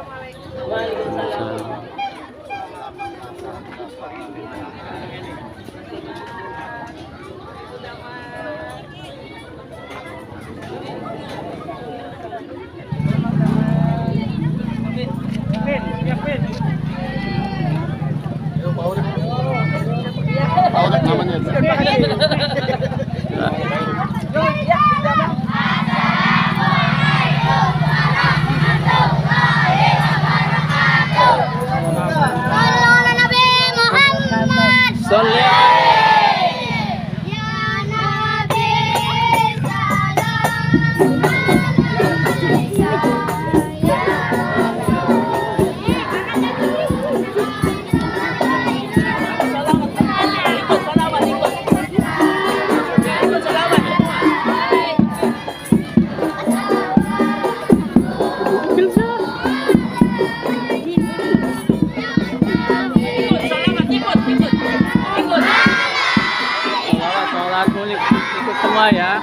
Waalaikumsalam. Ikut semua ya.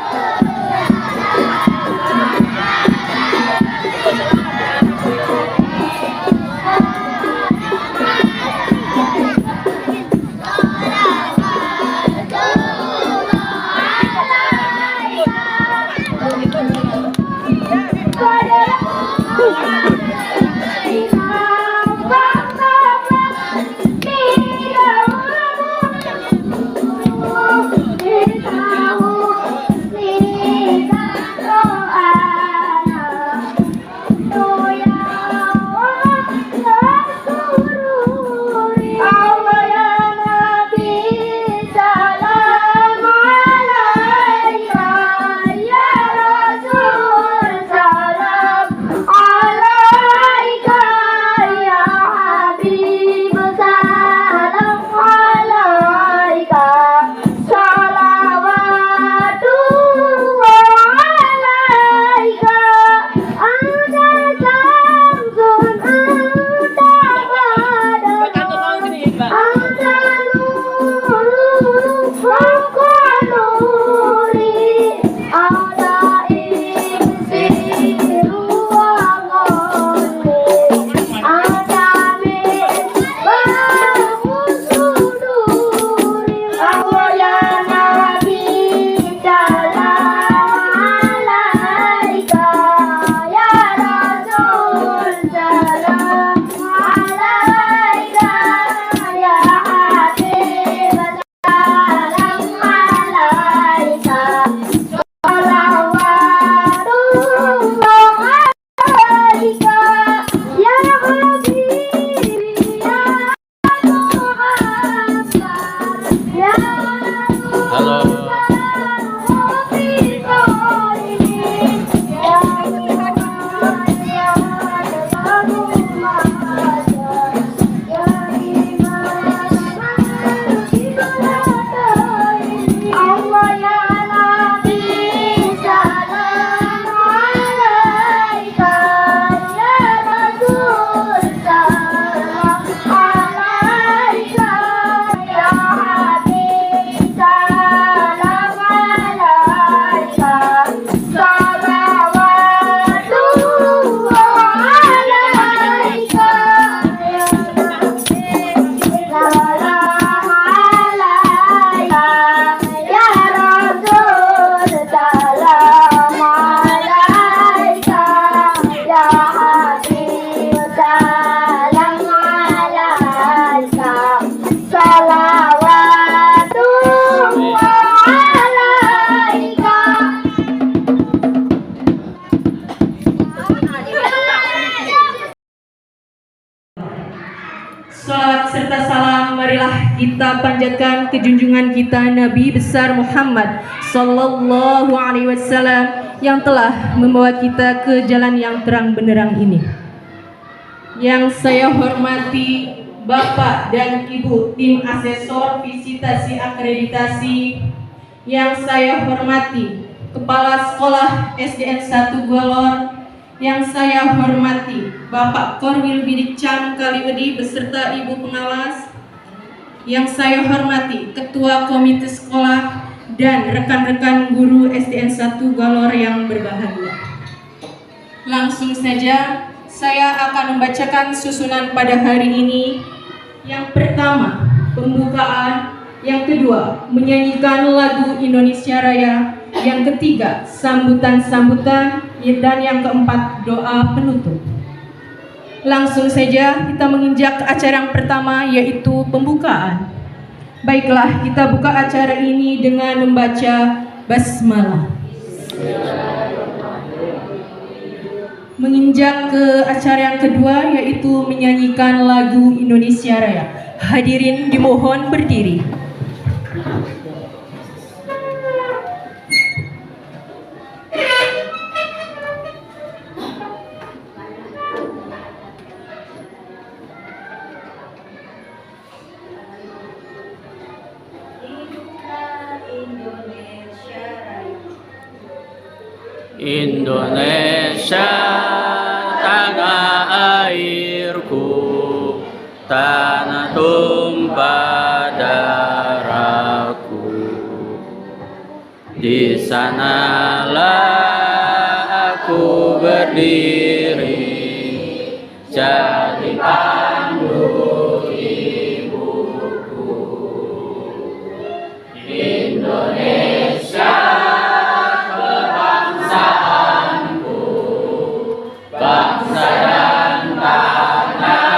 Salawat serta salam marilah kita panjatkan ke junjungan kita Nabi besar Muhammad Sallallahu Alaihi Wasallam yang telah membawa kita ke jalan yang terang benderang ini. Yang saya hormati Bapak dan Ibu tim asesor visitasi akreditasi, yang saya hormati Kepala Sekolah SDN 1 Golor, yang saya hormati Bapak Korwil Bidik Cam Kaliwedi beserta Ibu Pengawas, yang saya hormati Ketua Komite Sekolah dan rekan-rekan guru SDN 1 Golor yang berbahagia. Langsung saja Saya akan membacakan susunan pada hari ini. Yang pertama, pembukaan. Yang kedua, menyanyikan lagu Indonesia Raya. Yang ketiga, sambutan-sambutan. Dan yang keempat, doa penutup. Langsung saja kita menginjak acara yang pertama, yaitu pembukaan. Baiklah, kita buka acara ini dengan membaca basmalah. Menginjak ke acara yang kedua, yaitu menyanyikan lagu Indonesia Raya. Hadirin dimohon berdiri. Indonesia tanah airku, tanah tumpah darahku. Di sanalah aku berdiri, jadi pandu ibuku. Indonesia bangsa dan tanah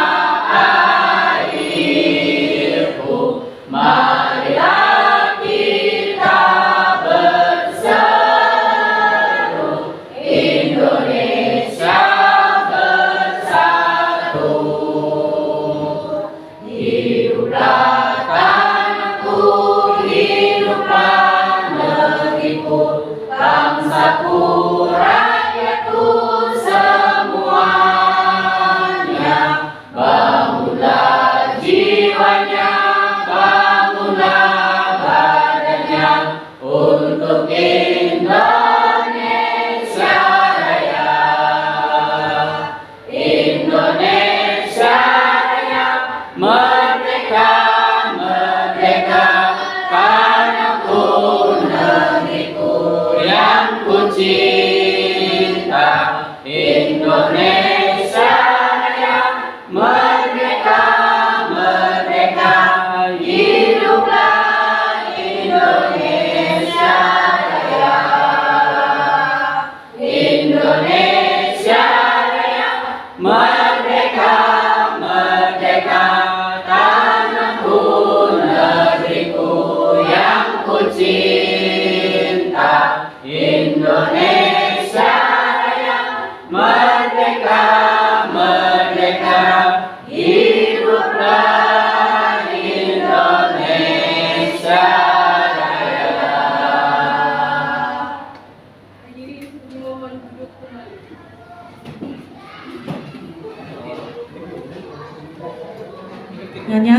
airku, marilah kita berseru, Indonesia bersatu. Hiduplah tanahku, hiduplah negeriku, bangsaku, rakyatku semuanya. Bangunlah jiwanya, bangunlah badannya untuk Indonesia Raya. Indonesia Raya, merdeka, merdeka, karena ku negeriku yang ku cinta. Indonesia Raya, merdeka, merdeka, hiduplah Indonesia Raya. Indonesia Raya, merdeka, merdeka, tanahku, negeriku yang ku cinta. Indonesia Raya, merdeka, merdeka, hiduplah Indonesia Raya. Hadirin dimohon duduk kembali. Nyanyi.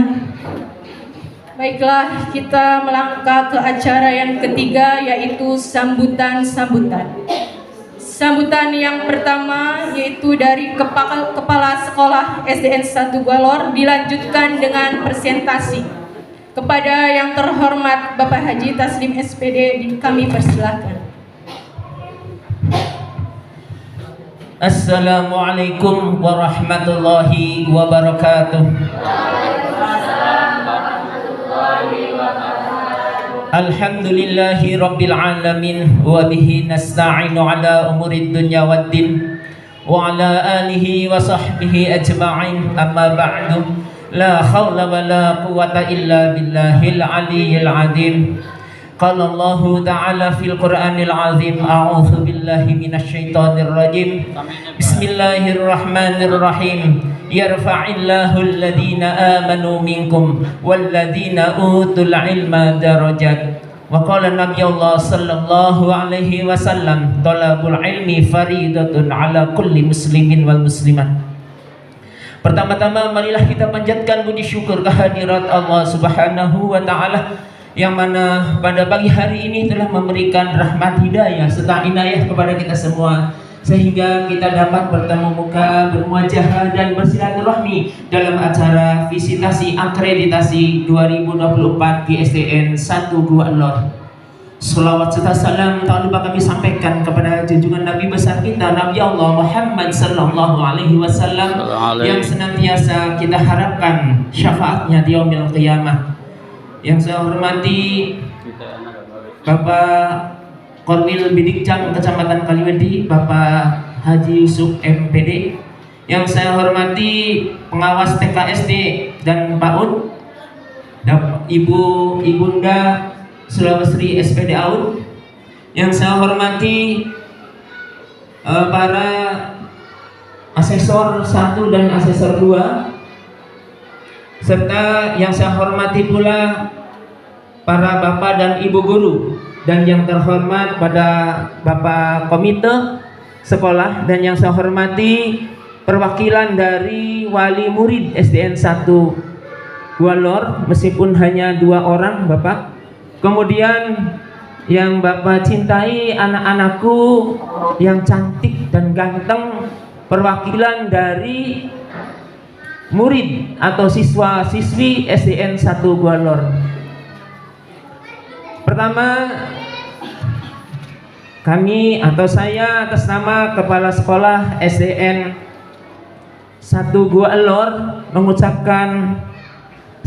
Baiklah, kita melangkah ke acara yang ketiga, yaitu sambutan-sambutan. Sambutan yang pertama yaitu dari Kepala Sekolah SDN 1 Gwalor, dilanjutkan dengan presentasi. Kepada yang terhormat Bapak Haji Taslim SPD, kami persilahkan. Assalamualaikum warahmatullahi wabarakatuh. Alhamdulillahi rabbil alamin, wa bihi nasta'inu ala umurid dunya waddin, wa ala alihi wa sahbihi ajma'in, amma ba'du. La khawla wa la quwata illa billahil aliyyil azim. Qala Allah ta'ala fil Qur'anil azim, a'udzu billahi minasyaitonir rajim. Bismillahirrahmanirrahim. Yarfa'illahu alladhina amanu minkum walladhina utul ilma darajat. Wa qala Nabiyullah sallallahu alaihi wasallam, talabul ilmi faridatun ala kulli muslimin wal muslimat. Pertama-tama marilah kita panjatkan puji syukur kehadirat Allah Subhanahu wa taala yang mana pada pagi hari ini telah memberikan rahmat hidayah serta inayah kepada kita semua, sehingga kita dapat bertemu muka, bermuajahah dan bersilaturahmi dalam acara visitasi akreditasi 2024 di SDN 1 Gwalor. Salawat serta salam tak lupa kami sampaikan kepada junjungan Nabi besar kita, Nabi Allah Muhammad sallallahu alaihi wasallam, yang senantiasa kita harapkan syafaatnya di yaumil qiyamah. Yang saya hormati Bapak Korwil Bidikjam Kecamatan Kaliwedi, Bapak Haji Yusuf MPD. Yang saya hormati pengawas TKSD dan PAUD, Ibunda Sulawesi SPD AUD. Yang saya hormati para asesor 1 dan asesor 2, serta yang saya hormati pula para bapak dan ibu guru, dan yang terhormat pada bapak komite sekolah, dan yang saya hormati perwakilan dari wali murid SDN 1 Gualor, meskipun hanya 2 orang bapak. Kemudian yang bapak cintai, anak-anakku yang cantik dan ganteng, perwakilan dari murid atau siswa-siswi SDN 1 Gualor. Pertama, kami atau saya atas nama Kepala Sekolah SDN 1 Gualor mengucapkan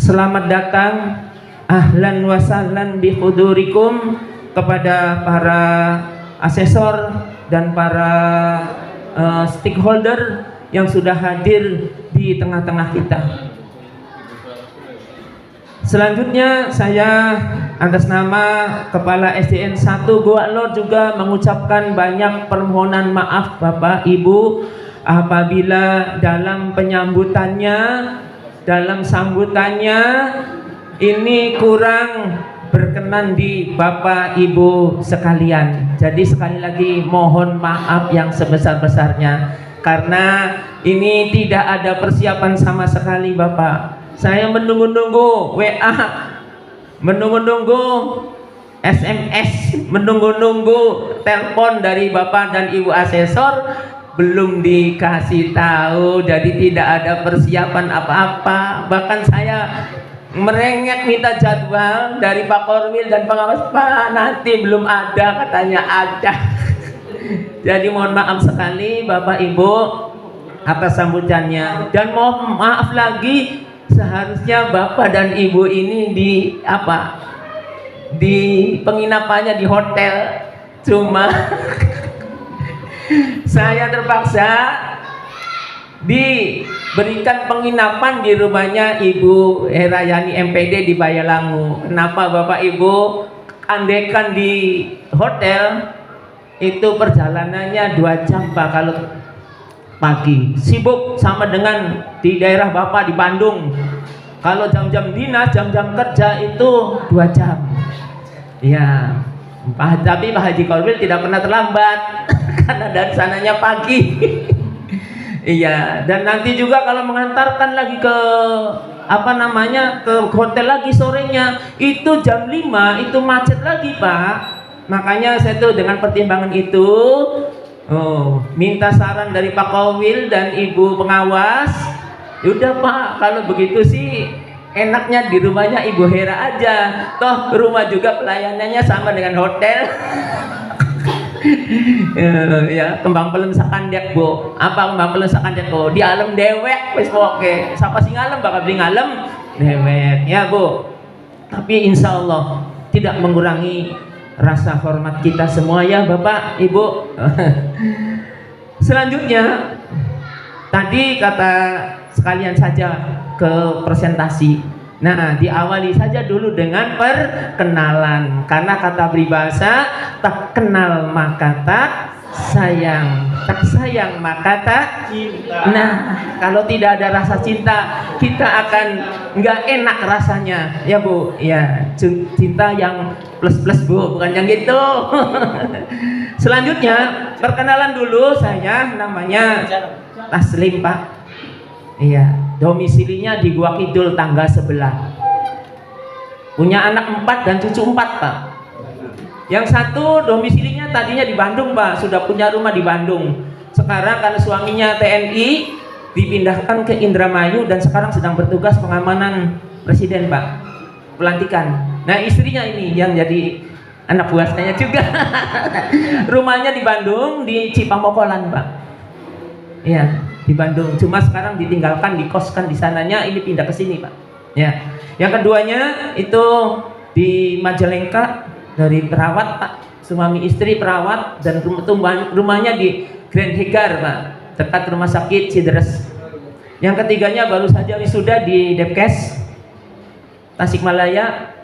selamat datang, ahlan wa sahlan bi hudurikum, kepada para asesor dan para stakeholder yang sudah hadir di tengah-tengah kita. Selanjutnya saya atas nama Kepala SDN 1 Gualor juga mengucapkan banyak permohonan maaf Bapak Ibu apabila dalam penyambutannya, dalam sambutannya ini kurang berkenan di Bapak Ibu sekalian. Jadi sekali lagi mohon maaf yang sebesar-besarnya, karena ini tidak ada persiapan sama sekali Bapak. Saya menunggu-nunggu WA, menunggu-nunggu SMS, menunggu-nunggu telepon dari Bapak dan Ibu asesor, belum dikasih tahu. Jadi tidak ada persiapan apa-apa. Bahkan saya merengek minta jadwal dari Pak Korwil dan pengawas, Pak nanti belum ada, katanya ada. Jadi mohon maaf sekali Bapak Ibu atas sambutannya, dan mohon maaf lagi, seharusnya Bapak dan Ibu ini di penginapannya di hotel, cuma saya terpaksa diberikan penginapan di rumahnya Ibu Herayani MPD di Bayalangu. Kenapa Bapak Ibu? Andaikan di hotel itu perjalanannya 2 jam Pak kalau pagi. Sibuk sama dengan di daerah Bapak di Bandung. Kalau jam-jam dinas, jam-jam kerja itu 2 jam. Ya, tapi Pak Haji Korwil tidak pernah terlambat karena dari sananya pagi. Iya, dan nanti juga kalau mengantarkan lagi ke ke hotel lagi sorenya itu jam 5 itu macet lagi Pak. Makanya saya tuh dengan pertimbangan itu minta saran dari Pak Korwil dan Ibu pengawas. Udah Pak, kalau begitu sih enaknya di rumahnya Ibu Hera aja. Toh rumah juga pelayanannya sama dengan hotel. Ya, kembang pelem sakandek Bu. Apa kembang pelem sakandek Bu? Di alam dewek wis pokoke. Sapa sing ngalem bakal beli ngalem dewek ya Bu. Tapi insya Allah tidak mengurangi rasa hormat kita semua ya Bapak Ibu. Selanjutnya tadi kata sekalian saja ke presentasi. Nah, diawali saja dulu dengan perkenalan, karena kata peribahasa tak kenal maka tak sayang, tak sayang maka tak cinta. Nah, kalau tidak ada rasa cinta, kita akan nggak enak rasanya, ya Bu. Ya, cinta yang plus-plus Bu, bukan yang gitu. Selanjutnya perkenalan dulu, saya namanya Taslim Pak. Iya, domisilinya di Gua Kidul tangga sebelah. Punya anak 4 dan cucu 4 Pak. Yang satu domisilinya tadinya di Bandung Pak, sudah punya rumah di Bandung. Sekarang karena suaminya TNI dipindahkan ke Indramayu dan sekarang sedang bertugas pengamanan Presiden Pak, pelantikan. Nah istrinya ini yang jadi anak buah saya juga. Rumahnya di Bandung, di Cipamokolan, Pak. Iya, di Bandung. Cuma sekarang ditinggalkan, dikoskan di sananya, ini pindah ke sini, Pak. Ya. Yang keduanya itu di Majalengka, dari perawat, Pak. Suami istri perawat, dan rumahnya di Grand Hegar, Pak, dekat rumah sakit Cidres. Yang ketiganya baru saja wisuda di Depkes Tasikmalaya.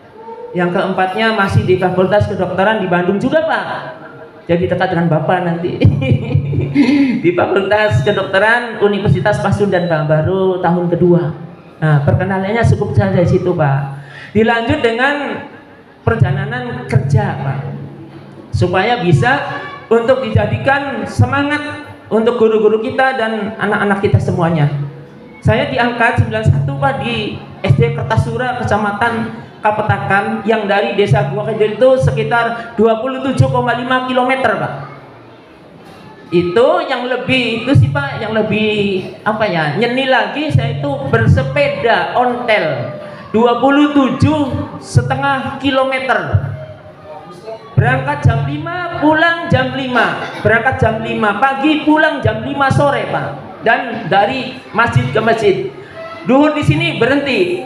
Yang keempatnya masih di Fakultas Kedokteran di Bandung juga, Pak. Jadi dekat dengan Bapak nanti. Di Fakultas Kedokteran Universitas Pasundan, Pak, baru tahun kedua. Nah, perkenalannya cukup saja di situ, Pak. Dilanjut dengan perjalanan kerja, Pak, supaya bisa untuk dijadikan semangat untuk guru-guru kita dan anak-anak kita semuanya. Saya diangkat 91, Pak, di SD Kertasura, Kecamatan Kapetakan, yang dari desa Gua Kidul itu sekitar 27,5 km, Pak. Itu yang lebih itu sih, Pak, yang lebih apa ya, nyeni lagi, saya itu bersepeda ontel 27,5 km. Berangkat jam 5, pulang jam 5. Berangkat jam 5 pagi, pulang jam 5 sore, Pak. Dan dari masjid ke masjid. Duhur di sini berhenti,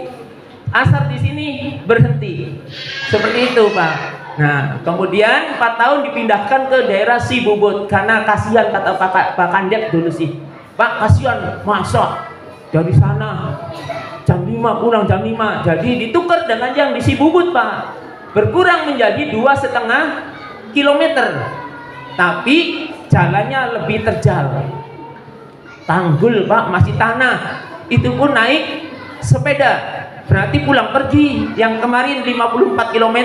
asar di sini berhenti. Seperti itu, Pak. Nah, kemudian 4 tahun dipindahkan ke daerah Sibubut karena kasihan, kata Pak Kandek dulu sih. Pak, kasihan, masa dari sana jam 5 pulang jam 5. Jadi ditukar dengan yang di Sibubut, Pak. Berkurang menjadi 2,5 kilometer. Tapi jalannya lebih terjal. Tanggul, Pak, masih tanah. Itu pun naik sepeda. Berarti pulang pergi yang kemarin 54 km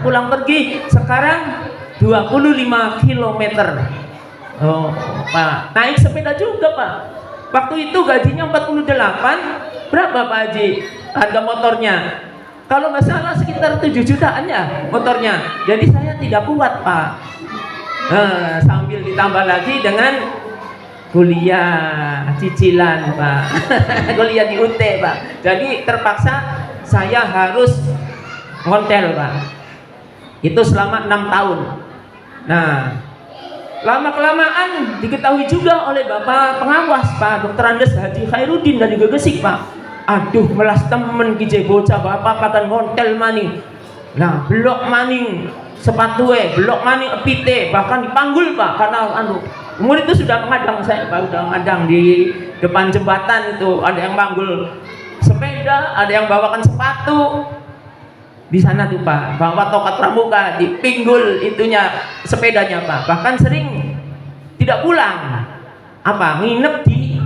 pulang pergi, sekarang 25 km. Oh, Pak, naik sepeda juga, Pak. Waktu itu gajinya 48. Berapa, Pak Haji, harga motornya? Kalau nggak salah sekitar 7 jutaan ya motornya. Jadi saya tidak kuat, Pak. Sambil ditambah lagi dengan kuliah cicilan, Pak. Kuliah di UT, Pak. Jadi terpaksa saya harus ngontel, Pak. Itu selama 6 tahun. Nah, lama-kelamaan diketahui juga oleh Bapak pengawas, Pak Dr. Andes Haji Khairuddin dari Gegesik, Pak. Aduh, melas temen kije bocah Bapak kata ngontel maning. Nah, blok maning sepatue, blok maning epite, bahkan dipanggul, Pak, karena umur itu sudah mengadang saya, Pak, udah mengadang di depan jembatan itu, ada yang manggul sepeda, ada yang bawakan sepatu di sana tuh, Pak, bawa tokat pramuka, dipinggul itunya sepedanya, Pak. Bahkan sering tidak pulang, nginep di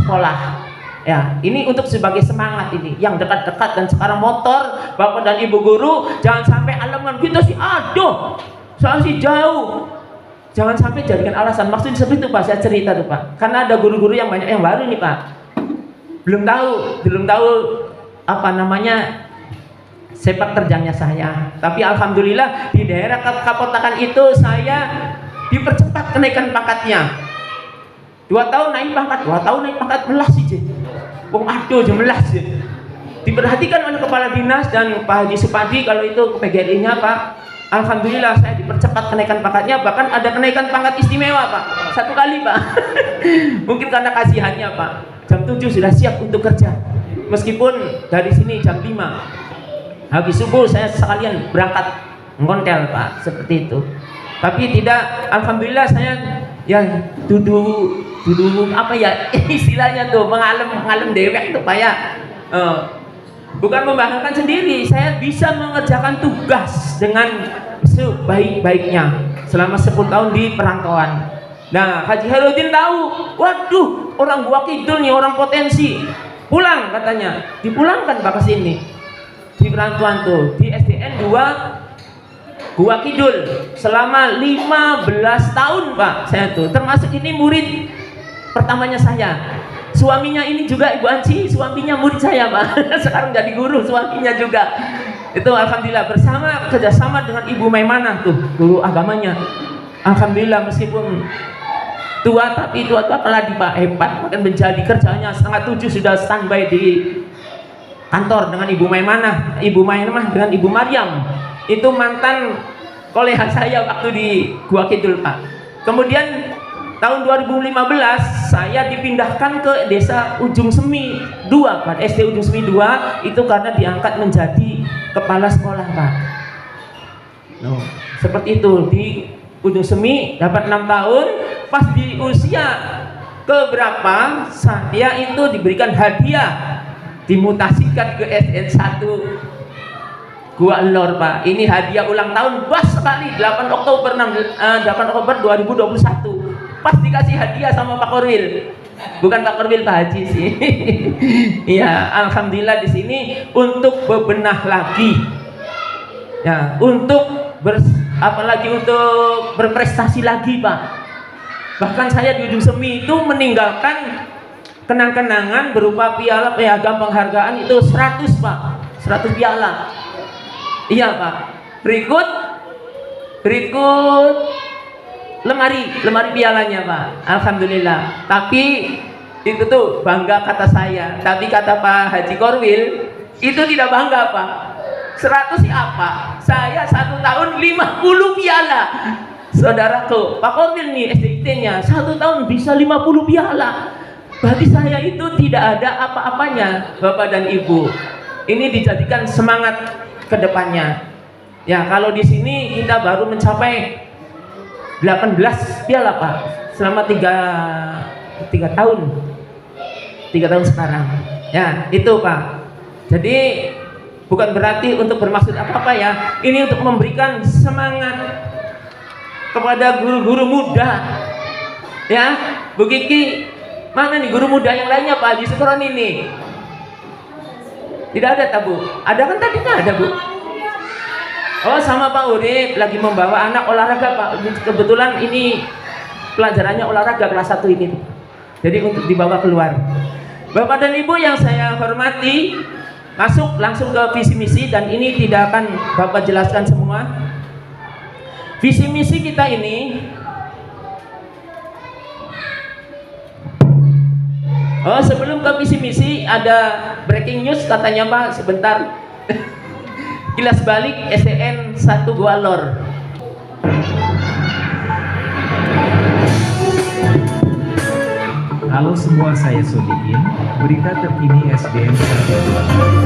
sekolah. Ya, ini untuk sebagai semangat ini, yang dekat-dekat. Dan sekarang motor Bapak dan Ibu guru jangan sampai alaman kita sih, aduh, soal sih jauh. Jangan sampai jadikan alasan. Maksudnya seperti itu, Pak, saya cerita tuh, Pak. Karena ada guru-guru yang banyak yang baru nih, Pak. Belum tahu sepak terjangnya saya. Tapi alhamdulillah di daerah Kapetakan itu saya dipercepat kenaikan pangkatnya. 2 tahun naik pangkat, melas sih. Wong aduh melas sih. Diperhatikan oleh Kepala Dinas dan Pak Haji Supadi kalau itu PGRI-nya, Pak. Alhamdulillah saya dipercepat kenaikan pangkatnya, bahkan ada kenaikan pangkat istimewa, Pak. 1 kali, Pak. Mungkin karena kasihannya, Pak. Jam 7 sudah siap untuk kerja. Meskipun dari sini jam 5. Habis subuh saya sekalian berangkat ngontel, Pak, seperti itu. Tapi tidak, alhamdulillah saya ya duduk istilahnya tuh mengalem dewek tuh, Pak, ya. Bukan membanggakan sendiri, saya bisa mengerjakan tugas dengan sebaik-baiknya selama 10 tahun di perantauan. Nah, Haji Khairuddin tahu, waduh, orang Gua Kidul nih, orang potensi. Pulang katanya, dipulangkan, Pak, ke sini. Di perantauan tuh, di SDN 2 Gua Kidul selama 15 tahun, Pak, saya tuh. Termasuk ini murid pertamanya saya. Suaminya ini juga Ibu Anci, suaminya murid saya, Pak. Sekarang jadi guru, suaminya juga. Itu alhamdulillah kerjasama dengan Ibu Maimanah tuh, guru agamanya. Alhamdulillah meskipun tua, tapi tua keladi, Pak, hebat. Bahkan menjadi kerjanya 6:30 sudah standby di kantor dengan Ibu Maimanah dengan Ibu Maryam. Itu mantan koleha saya waktu di Gua Kidul, Pak. Kemudian tahun 2015 saya dipindahkan ke desa Ujung Semi 2, Pak. SD Ujung Semi 2 itu karena diangkat menjadi kepala sekolah, Pak. No, seperti itu. Di Ujung Semi dapat 6 tahun. Pas di usia keberapa saya itu diberikan hadiah, dimutasikan ke SN1 Gua Lor, Pak. Ini hadiah ulang tahun pas sekali 8 Oktober 2021. Pas dikasih hadiah sama Pak Korwil. Bukan Pak Korwil, Pak Haji sih. Iya, alhamdulillah di sini untuk bebenah lagi. Ya, untuk apalagi untuk berprestasi lagi, Pak. Bahkan saya di Ujung Semi itu meninggalkan kenang-kenangan berupa piala piagam penghargaan itu 100, Pak. 100 piala. Iya, Pak. Berikut lemari pialanya, Pak. Alhamdulillah. Tapi itu tuh bangga kata saya. Tapi kata Pak Haji Korwil itu tidak bangga, Pak. 100 apa? Saya 1 tahun 50 piala. Saudaraku, Pak Korwil nih SDIT-nya 1 tahun bisa 50 piala. Berarti saya itu tidak ada apa-apanya, Bapak dan Ibu. Ini dijadikan semangat ke depannya. Ya, kalau di sini kita baru mencapai 18 piala, Pak. Selama 3 tahun. 3 tahun sekarang. Ya, itu, Pak. Jadi bukan berarti untuk bermaksud apa-apa ya. Ini untuk memberikan semangat kepada guru-guru muda. Ya, Bu Kiki, mana nih guru muda yang lainnya, Pak Haji Sukron ini? Tidak ada, tak, Bu? Ada kan tadi nggak ada, Bu? Oh, sama Pak Urip lagi membawa anak olahraga, Pak. Kebetulan ini pelajarannya olahraga kelas 1 ini. Jadi untuk dibawa keluar. Bapak dan Ibu yang saya hormati, masuk langsung ke visi misi dan ini tidak akan Bapak jelaskan semua. Visi misi kita ini oh, sebelum ke visi misi ada breaking news katanya, Pak, sebentar. Kilas balik SDN 1 Gua Lor. Halo semua, saya Sodikin. Berita terkini SDN 1 Gua Lor.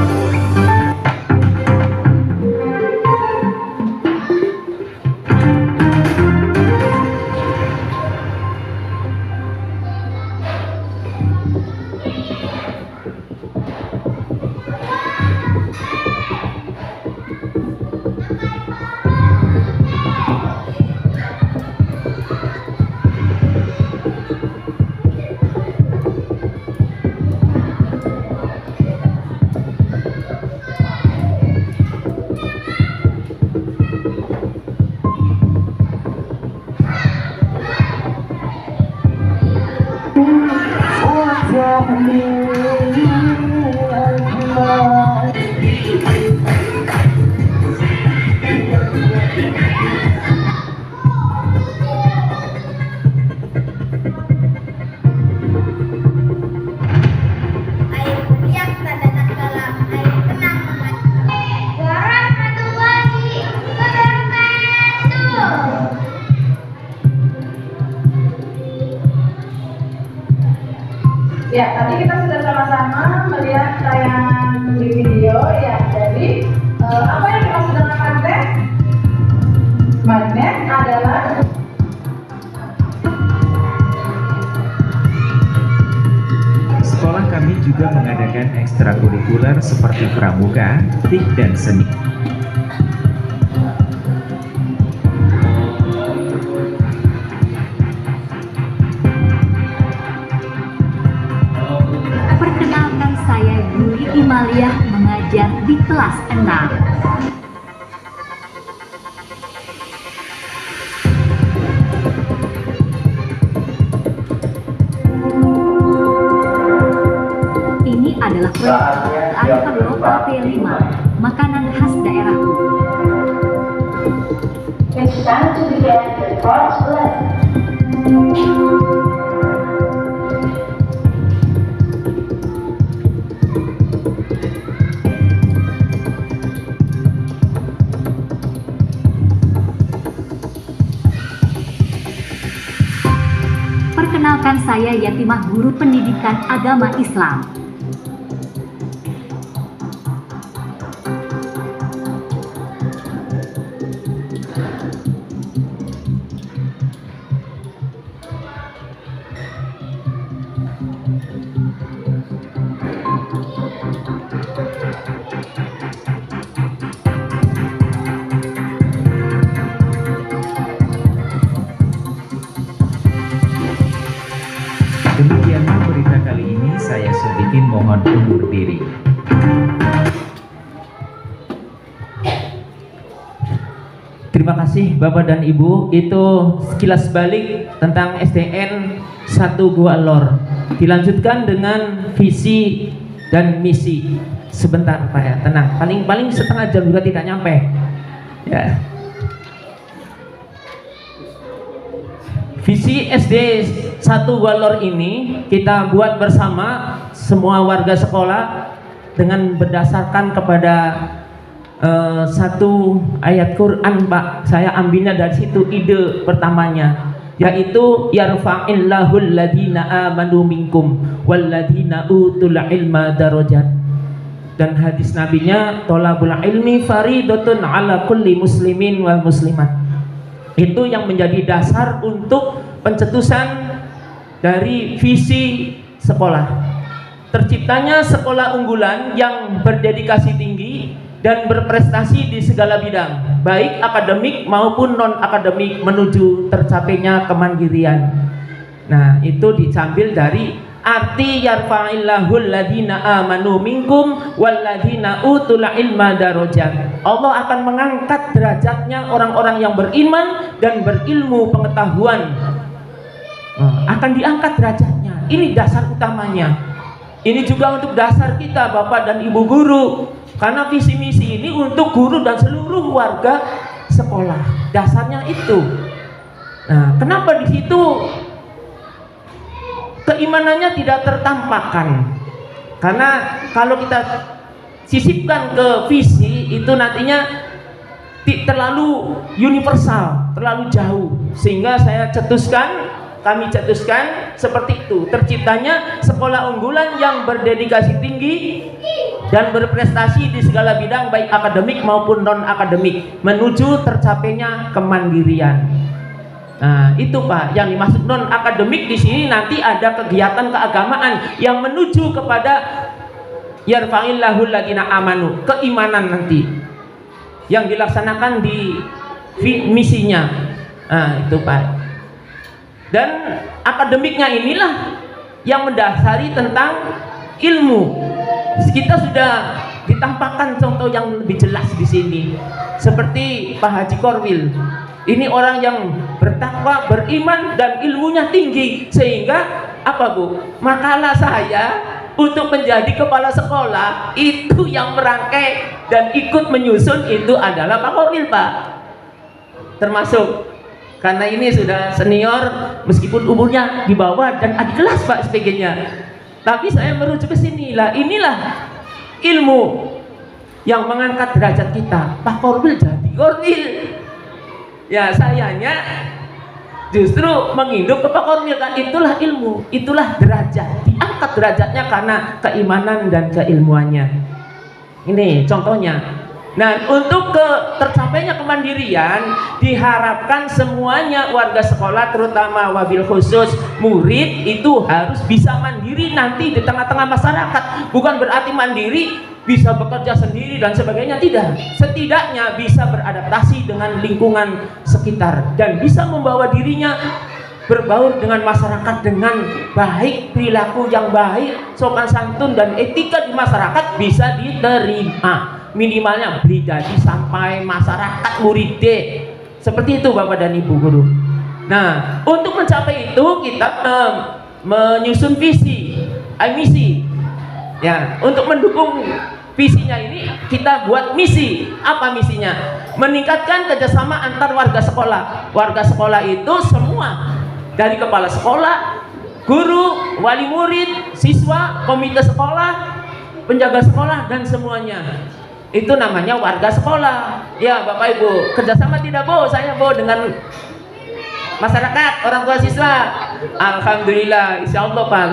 Ya, tadi kita sudah sama-sama melihat tayangan di video ya. Jadi apa yang dimaksud dengan magnet? Magnet adalah Sekolah kami juga mengadakan ekstrakurikuler seperti pramuka, TIK, dan seni. Perkenalkan, saya Yuli Imaliah, mengajar di kelas 6. Ini adalah proyek kearifan lokal P5, makanan khas daerahku. it's time to begin the first lesson. saya Yatimah Guru Pendidikan Agama Islam. Demikianlah berita kali ini, saya Sodikin mohon undur diri. Terima kasih Bapak dan Ibu. Itu sekilas balik tentang SDN 1 Gua Lor. Dilanjutkan dengan visi dan misi. Sebentar Pak ya, tenang. Paling setengah jam juga tidak nyampe. Ya. Visi SD 1 Gua Lor ini kita buat bersama semua warga sekolah dengan berdasarkan kepada satu ayat Quran Pak. Saya ambilnya dari situ ide pertamanya, yaitu yarfa'illahul ladina amanu minkum walladina utul ilma darajat. Dan hadis nabinya tolabul ilmi faridatun ala kulli muslimin wal muslimat. Itu yang menjadi dasar untuk pencetusan dari visi sekolah. Terciptanya sekolah unggulan yang berdedikasi tinggi dan berprestasi di segala bidang, baik akademik maupun non-akademik, menuju tercapainya kemandirian. Nah, itu diambil dari arti yarfa'illahul ladina amanu minkum walladina utul ilma darajat. Allah akan mengangkat derajatnya orang-orang yang beriman dan berilmu pengetahuan. Akan diangkat derajatnya. Ini dasar utamanya. Ini juga untuk dasar kita Bapak dan Ibu guru. Karena visi misi ini untuk guru dan seluruh warga sekolah. Dasarnya itu. Nah, kenapa di situ keimanannya tidak tertampakkan? Karena kalau kita sisipkan ke visi itu nantinya terlalu universal, terlalu jauh, sehingga kami cetuskan seperti itu. Terciptanya sekolah unggulan yang berdedikasi tinggi dan berprestasi di segala bidang, baik akademik maupun non akademik, menuju tercapainya kemandirian. Nah, itu Pak, yang dimaksud non akademik di sini nanti ada kegiatan keagamaan yang menuju kepada yarfa'illahul ladina amanu, keimanan nanti yang dilaksanakan di misinya. Nah, itu Pak. Dan akademiknya inilah yang mendasari tentang ilmu. Kita sudah ditampakkan contoh yang lebih jelas di sini, seperti Pak Haji Korwil. Ini orang yang bertakwa, beriman, dan ilmunya tinggi, sehingga apa Bu? Makalah saya untuk menjadi kepala sekolah itu yang merangkai dan ikut menyusun itu adalah Pak Korwil Pak. Termasuk karena ini sudah senior, meskipun umurnya di bawah dan adik kelas Pak sebagainya. Tapi saya merujuk ke sini lah. Inilah ilmu yang mengangkat derajat kita. Pak Korwil jadi Korwil. Ya sayanya justru menginduk ke Pak Korwil kan, itulah ilmu, itulah derajat. Diangkat derajatnya karena keimanan dan keilmuannya. Ini contohnya. Nah, untuk tercapainya kemandirian diharapkan semuanya warga sekolah, terutama wabil khusus murid, itu harus bisa mandiri nanti di tengah-tengah masyarakat. Bukan berarti mandiri bisa bekerja sendiri dan sebagainya, tidak. Setidaknya bisa beradaptasi dengan lingkungan sekitar dan bisa membawa dirinya berbaur dengan masyarakat dengan baik, perilaku yang baik, sopan santun dan etika di masyarakat bisa diterima. Minimalnya beli jadi sampai masyarakat muridé. Seperti itu Bapak dan Ibu guru. Nah, untuk mencapai itu kita menyusun visi, misi. Ya, untuk mendukung visinya ini kita buat misi. Apa misinya? Meningkatkan kerjasama antar warga sekolah. Warga sekolah itu semua, dari kepala sekolah, guru, wali murid, siswa, komite sekolah, penjaga sekolah, dan semuanya. Itu namanya warga sekolah. Ya Bapak Ibu, kerjasama tidak Bu, saya Bu dengan masyarakat, orang tua siswa. Alhamdulillah, insya Allah Pak.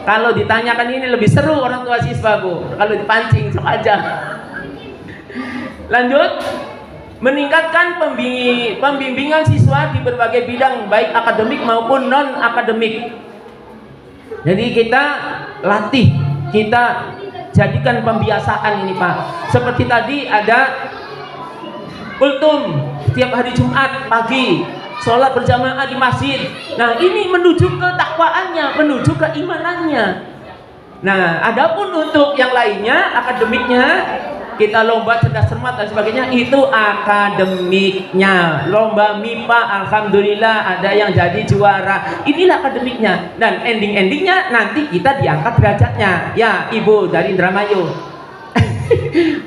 Kalau ditanyakan ini lebih seru orang tua siswa Bu. Kalau dipancing sok aja. Lanjut, meningkatkan pembimbingan siswa di berbagai bidang baik akademik maupun non akademik. Jadi kita latih, kita jadikan pembiasaan ini Pak. Seperti tadi ada kultum setiap hari Jumat pagi, sholat berjamaah di masjid. Nah ini menuju ke takwaannya, menuju ke imanannya. Nah adapun untuk yang lainnya akademiknya, kita lomba cerdas cermat dan sebagainya, itu akademiknya. Lomba MIPA alhamdulillah ada yang jadi juara, inilah akademiknya. Dan endingnya nanti kita diangkat derajatnya. Ya Ibu dari Indramayu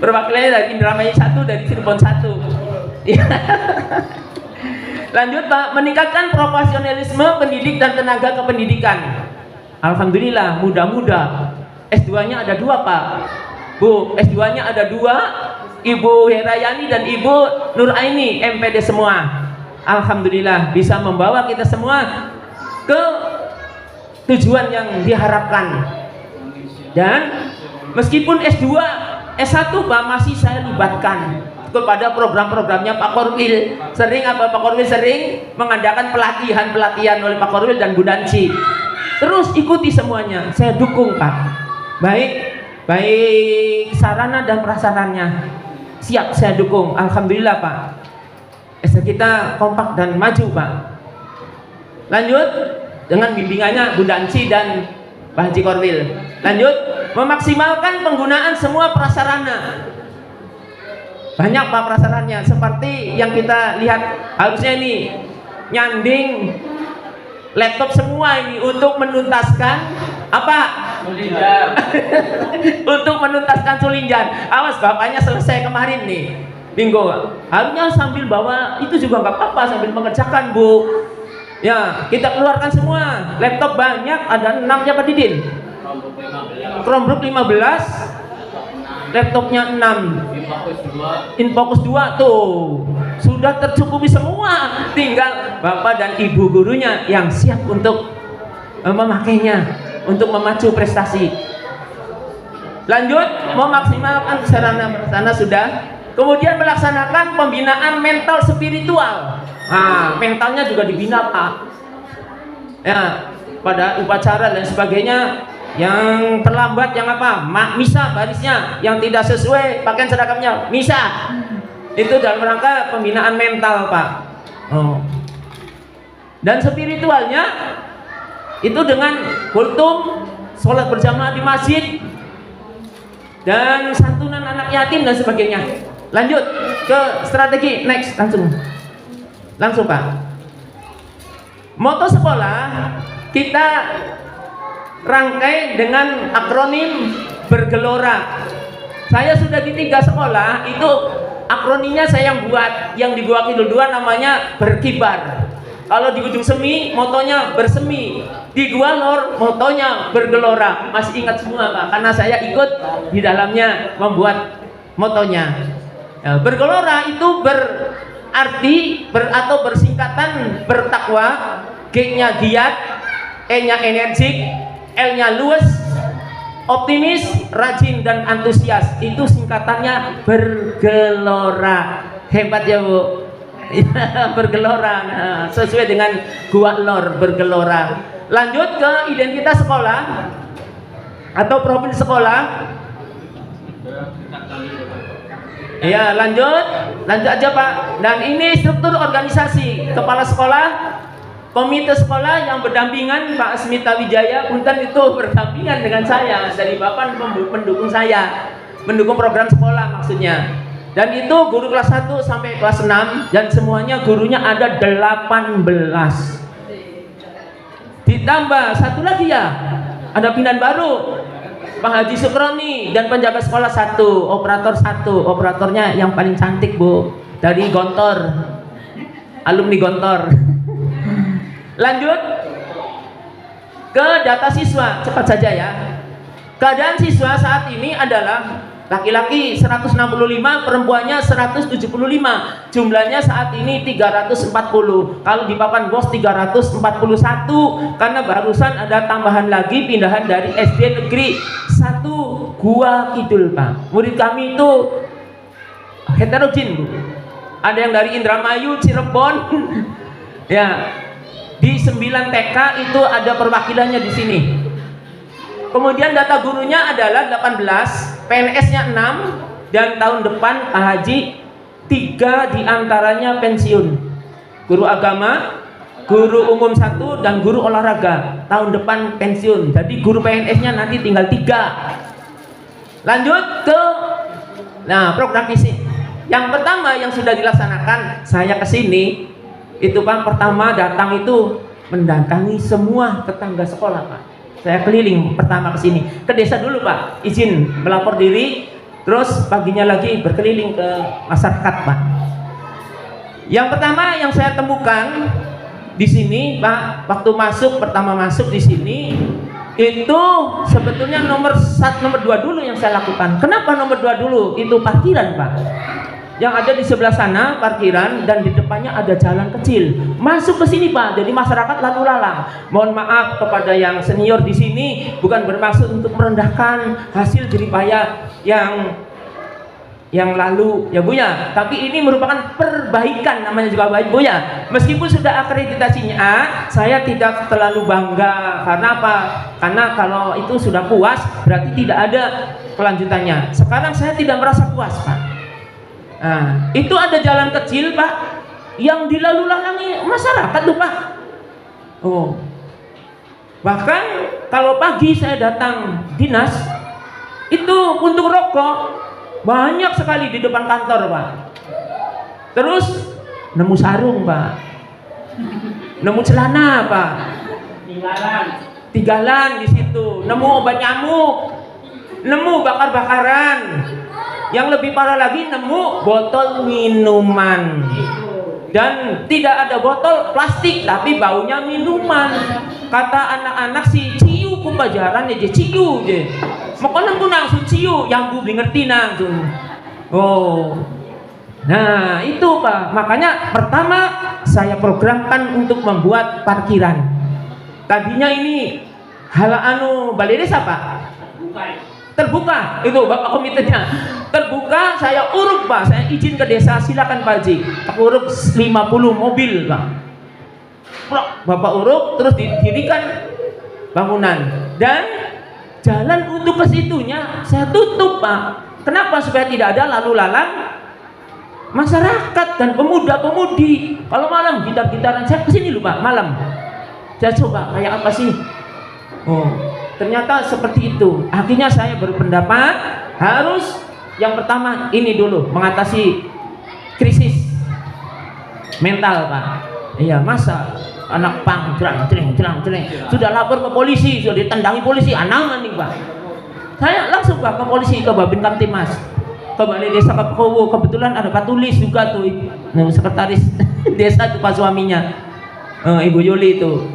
perwakilannya dari Indramayu 1, dari Cirebon 1. Lanjut Pak, meningkatkan profesionalisme pendidik dan tenaga kependidikan. Alhamdulillah muda-muda S2-nya ada 2 Pak. Bu, S2-nya ada 2, Ibu Herayani dan Ibu Nur Aini, MPD semua. Alhamdulillah bisa membawa kita semua ke tujuan yang diharapkan. Dan meskipun S2, S1 Pak masih saya libatkan kepada program-programnya Pak Korwil. Pak Korwil sering mengadakan pelatihan oleh Pak Korwil dan Bu Danci. Terus ikuti semuanya, saya dukung Pak. Baik sarana dan prasarannya siap saya dukung. Alhamdulillah Pak, kita kompak dan maju Pak. Lanjut dengan bimbingannya Bu Danci dan Pak Haji Korwil. Lanjut, memaksimalkan penggunaan semua prasarana. Banyak Pak prasarannya, seperti yang kita lihat harusnya ini nyanding laptop semua ini untuk menuntaskan apa? Sulinjar. Untuk menuntaskan sulinjar. Awas bapaknya selesai kemarin nih Minggu, harusnya sambil bawa itu juga nggak apa-apa, sambil mengerjakan Bu. Ya kita keluarkan semua. Laptop banyak, ada 6 ya Pak Didin. Chromebook 15, laptopnya 6, Infocus 2 tuh sudah tercukupi semua. Tinggal Bapak dan Ibu gurunya yang siap untuk memakainya, untuk memacu prestasi. Lanjut, memaksimalkan sarana sudah. Kemudian melaksanakan pembinaan mental spiritual. Nah, mentalnya juga dibina Pak. Ya, pada upacara dan sebagainya. Yang terlambat yang apa? Misa barisnya, yang tidak sesuai pakaian seragamnya misa. Itu dalam rangka pembinaan mental Pak. Dan spiritualnya itu dengan kultum, sholat berjamaah di masjid, dan santunan anak yatim dan sebagainya. Lanjut ke strategi, next langsung Pak. Moto sekolah kita rangkai dengan akronim bergelora. Saya sudah di 3 sekolah itu akronimnya saya yang buat. Yang di Gua Kidul 2 namanya berkibar. Kalau di Ujung Semi motonya bersemi. Di Gua Lor motonya bergelora. Masih ingat semua Pak, karena saya ikut di dalamnya membuat motonya. Bergelora itu berarti atau bersingkatan bertakwa, G-nya giat, E-nya energik, L-nya luas, optimis, rajin dan antusias. Itu singkatannya bergelora. Hebat ya Bu. Bergelora, sesuai dengan Gua Lor, bergelora. Lanjut ke identitas sekolah atau profil sekolah. Ya, lanjut aja Pak. Dan ini struktur organisasi kepala sekolah, komite sekolah yang berdampingan Pak Smita Wijaya. Punten itu berdampingan dengan saya, dari Bapak mendukung saya, mendukung program sekolah maksudnya. Dan itu guru kelas 1 sampai kelas 6, dan semuanya gurunya ada 18. Ditambah satu lagi ya, ada pindahan baru, Pak Haji Sukroni dan penjaga sekolah 1, operator 1. Operatornya yang paling cantik Bu, dari Gontor, alumni Gontor. Lanjut ke data siswa, cepat saja ya. Keadaan siswa saat ini adalah laki-laki 165, perempuannya 175. Jumlahnya saat ini 340. Kalau di Papan Bos 341, karena barusan ada tambahan lagi pindahan dari SD Negeri 1 Gua Kidul, Pak. Murid kami itu heterogen, Bu. Ada yang dari Indramayu, Cirebon. Ya. Di 9 TK itu ada perwakilannya di sini. Kemudian data gurunya adalah 18, PNS-nya 6, dan tahun depan haji 3 diantaranya pensiun. Guru agama, guru umum 1, dan guru olahraga. Tahun depan pensiun. Jadi guru PNS-nya nanti tinggal 3. Lanjut ke program fisik. Yang pertama yang sudah dilaksanakan, saya kesini itu Pak, pertama datang itu mendatangi semua tetangga sekolah, Pak. Saya keliling pertama ke sini, ke desa dulu, Pak. Izin melapor diri, terus paginya lagi berkeliling ke masyarakat, Pak. Yang pertama yang saya temukan di sini, Pak, waktu pertama masuk di sini itu sebetulnya nomor 2 dulu yang saya lakukan. Kenapa nomor 2 dulu? Itu parkiran, Pak. Yang ada di sebelah sana parkiran, dan di depannya ada jalan kecil masuk ke sini, Pak. Jadi masyarakat lalu lalang. Mohon maaf kepada yang senior di sini, bukan bermaksud untuk merendahkan hasil jeripaya yang lalu ya Bu ya, tapi ini merupakan perbaikan, namanya juga baik Bu ya. Meskipun sudah akreditasinya A, saya tidak terlalu bangga. Karena apa? Karena kalau itu sudah puas berarti tidak ada kelanjutannya. Sekarang saya tidak merasa puas, Pak. Nah, itu ada jalan kecil, Pak, yang dilalu lalangi masyarakat tuh, Pak. Oh, bahkan kalau pagi saya datang dinas itu untuk rokok banyak sekali di depan kantor, Pak. Terus nemu sarung, Pak, nemu celana, Pak, tinggalan di situ, nemu obat nyamuk, nemu bakar-bakaran. Yang lebih parah lagi, nemu botol minuman, dan tidak ada botol plastik tapi baunya minuman. Kata anak-anak si ciu kumpajaran ya, ciu je. Makanya pun langsung ciu, yang bu ngerti langsung. Oh, nah itu Pak. Makanya pertama saya programkan untuk membuat parkiran. Tadinya ini balai desa, Pak. Terbuka, itu Bapak komitenya terbuka. Saya uruk, Pak, saya izin ke desa, silakan Pak Haji, aku uruk 50 mobil, Pak. Bapak uruk, terus didirikan bangunan, dan jalan untuk ke situnya saya tutup, Pak. Kenapa? Supaya tidak ada lalu lalang masyarakat dan pemuda-pemudi. Kalau malam gitar-gitaran, saya kesini loh, Pak, malam saya coba kayak apa sih. Oh, ternyata seperti itu. Akhirnya saya berpendapat harus yang pertama ini dulu, mengatasi krisis mental, Pak. Iya, masa anak pang cereng sudah lapor ke polisi, sudah ditendangi polisi, anaman nih, Pak. Saya langsung, Pak, ke polisi, ke Babin Kamtimas, ke Balai Desa Kepowo. Kebetulan ada Pak Tulis juga tuh, sekretaris desa itu, Pak, suaminya Ibu Yuli itu.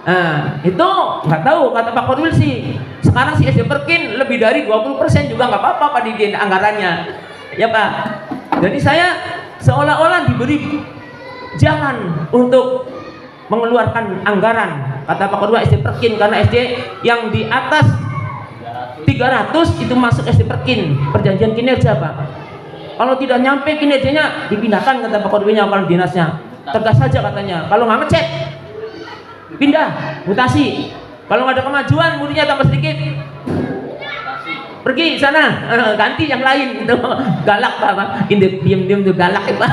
Nah, itu nggak tahu, kata Pak Korwil sih sekarang si SD Perkin lebih dari 20% juga nggak apa-apa, Pak, di anggarannya ya, Pak. Jadi saya seolah-olah diberi jalan untuk mengeluarkan anggaran, kata Pak Korwil, SD Perkin, karena SD yang di atas 300 itu masuk SD Perkin, perjanjian kinerja, Pak. Kalau tidak nyampe kinerjanya dipindahkan, kata Pak Korwilnya, kepala dinasnya tegas saja katanya. Kalau nggak ngecek pindah, mutasi. Kalau nggak ada kemajuan, muridnya tambah sedikit, pergi sana, ganti yang lain gitu. Galak, Pak. Diam-diam tuh galak, Pak.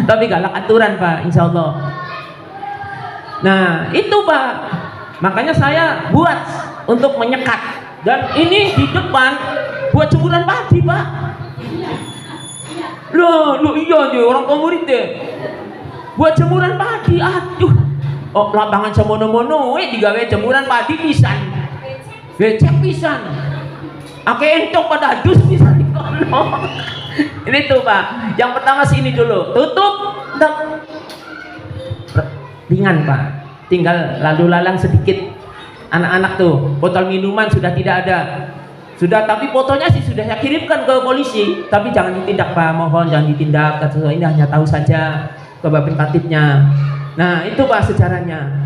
Tapi galak aturan, Pak, insya Allah. Nah itu, Pak, makanya saya buat untuk menyekat. Dan ini di depan buat jemuran padi, Pak. Loh iya deh, orang tua murid deh buat jemuran padi. Aduh, oh, lapangan semono-mono digawe jemuran padi pisan, becek pisan, ake entok pada dus pisan. Ini tuh, Pak, yang pertama sini dulu tutup, ringan, Pak, tinggal lalu lalang sedikit. Anak-anak tuh botol minuman sudah tidak ada, Sudah, tapi fotonya sih sudah saya kirimkan ke polisi. Tapi jangan ditindak Pak, mohon jangan ditindak. Kata ini hanya tahu saja ke Babin Katibnya. Nah itu Pak sejarahnya.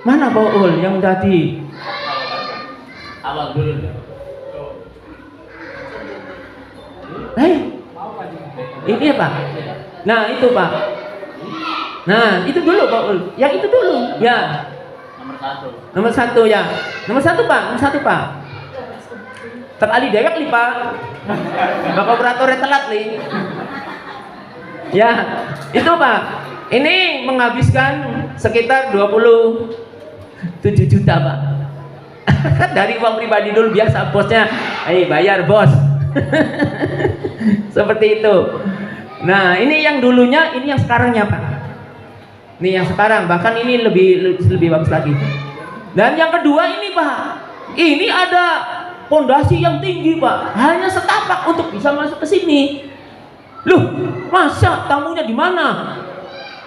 Mana Pak Ul yang tadi? Awal dulu. Ini ya Pak. Nah itu Pak. Nah itu dulu Pak Ul. Yang itu dulu. Ya. Nomor satu ya. Nomor satu Pak. Terali dewek nih Pak. Bapak operatornya telat nih. Ya, itu Pak. Ini menghabiskan sekitar 27 juta Pak. Dari uang pribadi dulu, biasa bosnya, bayar bos. Seperti itu. Nah, ini yang dulunya, ini yang sekarangnya Pak. Ini yang sekarang, bahkan ini lebih bagus lagi. Dan yang kedua ini Pak, ini ada pondasi yang tinggi Pak, hanya setapak untuk bisa masuk ke sini. Loh, masa tamunya di mana?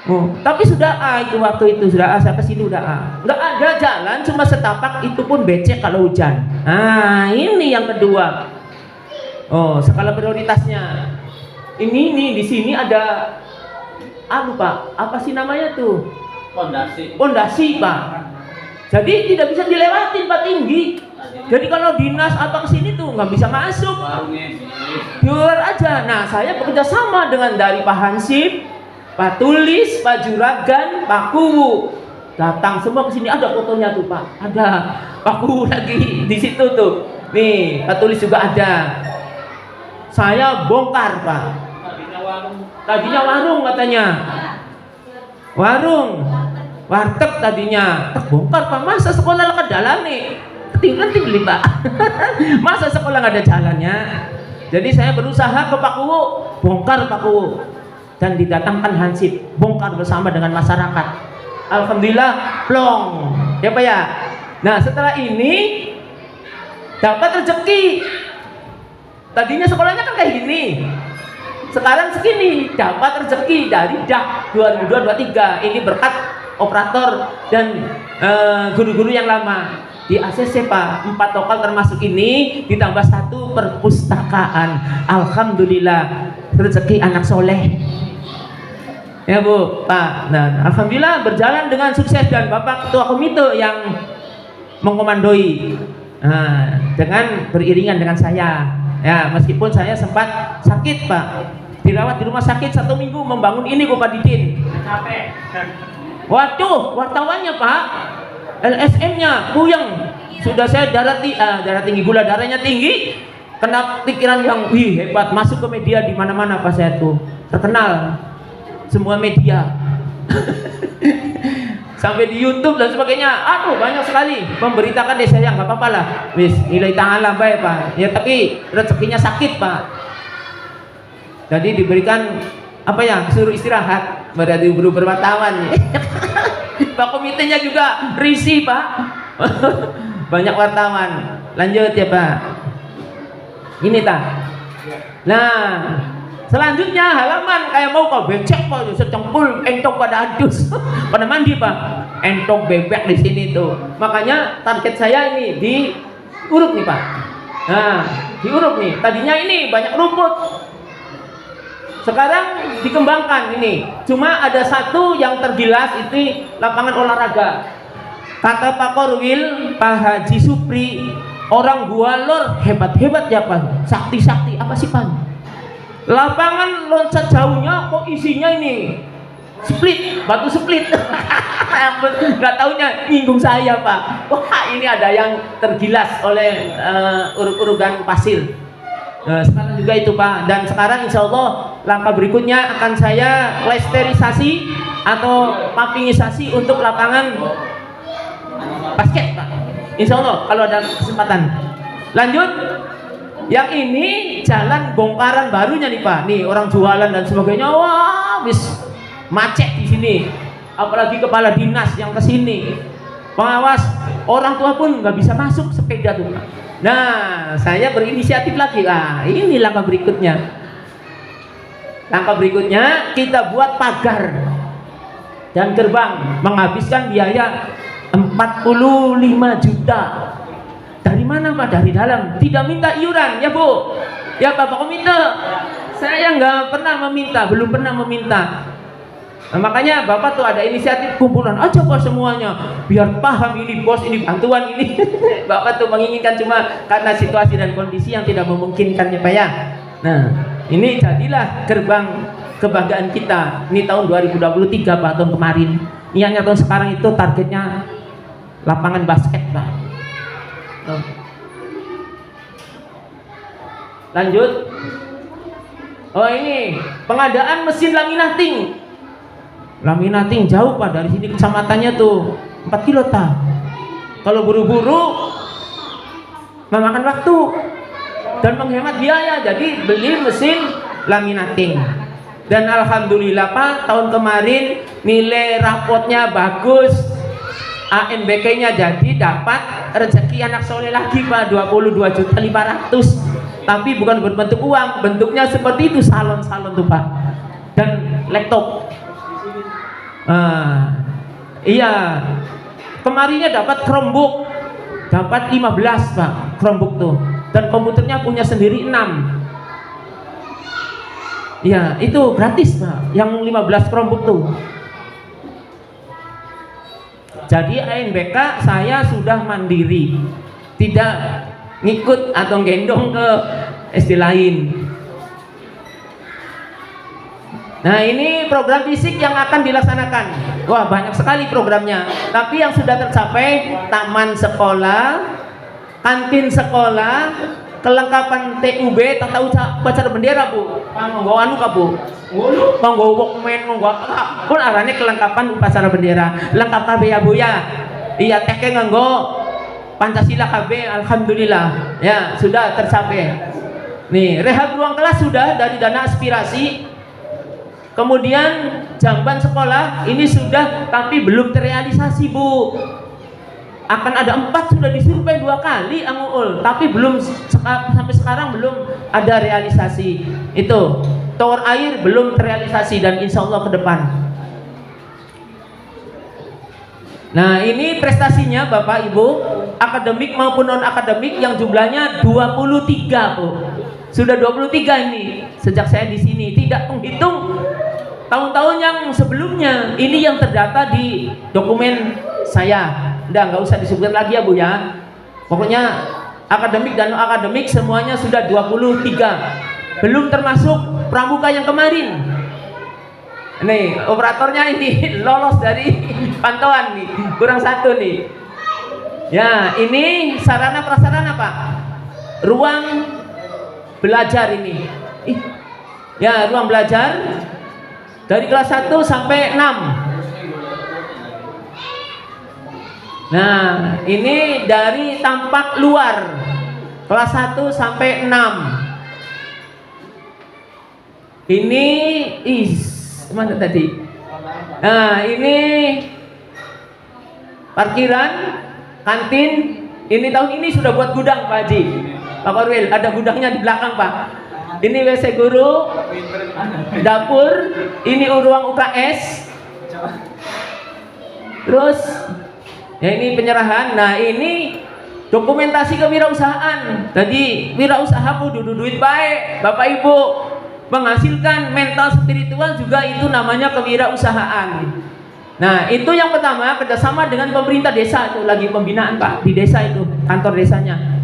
Oh, tapi sudah itu waktu itu sudah saya ke sini udah nggak ada jalan, cuma setapak, itu pun becek kalau hujan. Nah, ini yang kedua. Oh, skala prioritasnya. Ini nih di sini ada Pak, apa sih namanya tuh? Pondasi Pak. Jadi tidak bisa dilewatin Pak, tinggi. Jadi kalau dinas apa kesini tuh nggak bisa masuk, di luar aja. Nah saya bekerja sama dengan dari Pak Hansip, Pak Tulis, Pak Juragan, Pak Kuwu, datang semua kesini. Ada fotonya tuh Pak, ada Pak Kuwu lagi di situ tuh. Nih Pak Tulis juga ada. Saya bongkar Pak. Tadinya warung katanya, warteg tadinya, bongkar Pak. Masa sekolah ke dalam nih? Nanti beli Pak. Masa sekolah nggak ada jalannya. Jadi saya berusaha ke Pak Kuwu, bongkar Pak Kuwu, dan didatangkan Hansip, bongkar bersama dengan masyarakat. Alhamdulillah plong ya Pak ya. Nah setelah ini dapat rezeki. Tadinya sekolahnya kan kayak gini, sekarang segini, dapat rezeki dari DAK 2022-23. Ini berkat operator dan guru-guru yang lama. Di ACC Pak, 4 lokal termasuk ini, ditambah 1 perpustakaan. Alhamdulillah rezeki anak soleh ya Bu Pak. Nah alhamdulillah berjalan dengan sukses, dan Bapak Ketua Komite yang mengkomandoi dengan beriringan dengan saya ya, meskipun saya sempat sakit Pak, dirawat di rumah sakit 1 minggu membangun ini Bu Pak Didin. Waduh, wartawannya Pak, LSM-nya puyeng. Sudah saya darah tinggi, gula darahnya tinggi, kena pikiran yang hebat, masuk ke media di mana-mana Pak, saya tuh terkenal semua media. Sampai di YouTube dan sebagainya. Aduh, banyak sekali memberitakan desa yang nggak apa-apa lah. Wis, nilai tangan baik Pak. Ya tapi rezekinya sakit Pak. Jadi diberikan suruh istirahat, berarti berubah wartawan. Pak komitenya juga risih Pak. Banyak wartawan. Lanjut ya Pak. Ini Nah selanjutnya halaman kayak mau kau becek kok secempul entok pada adus. Pada mandi Pak, entok bebek di sini tuh. Makanya target saya ini diuruk nih Pak. Nah diuruk nih, tadinya ini banyak rumput, sekarang dikembangkan ini. Cuma ada 1 yang tergilas, itu lapangan olahraga. Kata Pak Korwil, Pak Haji Supri, orang Gua Lor hebat-hebat ya Pak, sakti-sakti apa sih Pak? Lapangan loncat jauhnya kok isinya ini split, batu split. Nggak taunya nyinggung saya Pak. Wah ini ada yang tergilas oleh uruk-urukan pasir. Sekarang juga itu Pak, dan sekarang insya Allah langkah berikutnya akan saya plesterisasi atau mappingisasi untuk lapangan basket Pak, insya Allah kalau ada kesempatan. Lanjut, yang ini jalan bongkaran barunya nih Pak. Nih orang jualan dan sebagainya, wah bis macet di sini. Apalagi kepala dinas yang kesini, pengawas, orang tua pun nggak bisa masuk sepeda tuh Pak. Nah saya berinisiatif lagi lah. Ini langkah berikutnya. Langkah berikutnya kita buat pagar dan gerbang, menghabiskan biaya 45 juta. Dari Dari mana Pak? Dari dalam. Tidak minta iuran ya Bu? Ya Bapak Komite, saya nggak pernah meminta, belum pernah meminta. Nah, makanya Bapak tuh ada inisiatif kumpulan aja Pak semuanya, biar paham ini bos, ini bantuan ini. Bapak tuh menginginkan cuma karena situasi dan kondisi yang tidak memungkinkan ya Pak ya. Nah, ini jadilah gerbang kebanggaan kita. Ini tahun 2023 Pak, tahun kemarin. Niatnya tahun sekarang itu targetnya lapangan basket Pak. Lanjut. Oh ini pengadaan mesin laminating. Laminating jauh Pak dari sini kecamatannya tuh 4 kilo ta. Kalau buru-buru memakan waktu dan menghemat biaya, jadi beli mesin laminating. Dan alhamdulillah Pak, tahun kemarin nilai rapotnya bagus, ANBK-nya jadi dapat rezeki anak soleh lagi Pak, 22.500.000. Tapi bukan berbentuk uang, bentuknya seperti itu, salon-salon tuh Pak, dan laptop. Iya, kemarinnya dapat Chromebook, dapat 15 Pak, Chromebook tuh, dan komputernya punya sendiri 6. Ya, itu gratis Pak, yang 15 Chromebook tuh. Jadi ANBK saya sudah mandiri, tidak ngikut atau gendong ke SD lain. Nah ini program fisik yang akan dilaksanakan. Wah banyak sekali programnya. Tapi yang sudah tercapai, taman sekolah, kantin sekolah, kelengkapan TUB, tata upacara bendera Bu. Monggo anu ka Bu. Monggo Walkman, monggo pun arane kelengkapan upacara bendera. Lengkap kabeh ya Bu ya. Iya teke nganggo Pancasila KB, alhamdulillah. Ya, sudah tercapai. Nih, rehab ruang kelas sudah dari dana aspirasi. Kemudian jamban sekolah ini sudah tapi belum terrealisasi Bu. Akan ada 4 sudah disurvei 2 kali Anguul, tapi belum sampai sekarang belum ada realisasi. Itu tower air belum terrealisasi dan insya Allah ke depan. Nah ini prestasinya Bapak Ibu, akademik maupun non akademik yang jumlahnya 23 Bu. Sudah 23 ini sejak saya di sini, tidak menghitung tahun-tahun yang sebelumnya. Ini yang terdata di dokumen saya. Nggak usah disebut lagi ya Bu ya. Pokoknya akademik dan non akademik semuanya sudah 23. Belum termasuk pramuka yang kemarin. Nih operatornya ini lolos dari pantauan nih, kurang 1 nih. Ya ini sarana prasarana Pak. Ruang belajar ini. Ya ruang belajar dari kelas 1 sampai 6. Nah, ini dari tampak luar kelas 1 sampai 6. Ini mana tadi? Nah, ini parkiran, kantin. Ini tahun ini sudah buat gudang Pak Haji. Pak Korwil, ada gudangnya di belakang Pak. Ini WC guru, dapur, ini ruang UKS. Terus ya ini penyerahan. Nah ini dokumentasi kewirausahaan. Tadi wirausaha kudu duit baik Bapak Ibu, menghasilkan mental spiritual juga itu namanya kewirausahaan. Nah itu yang pertama, kerjasama dengan pemerintah desa, itu lagi pembinaan Pak di desa itu, kantor desanya.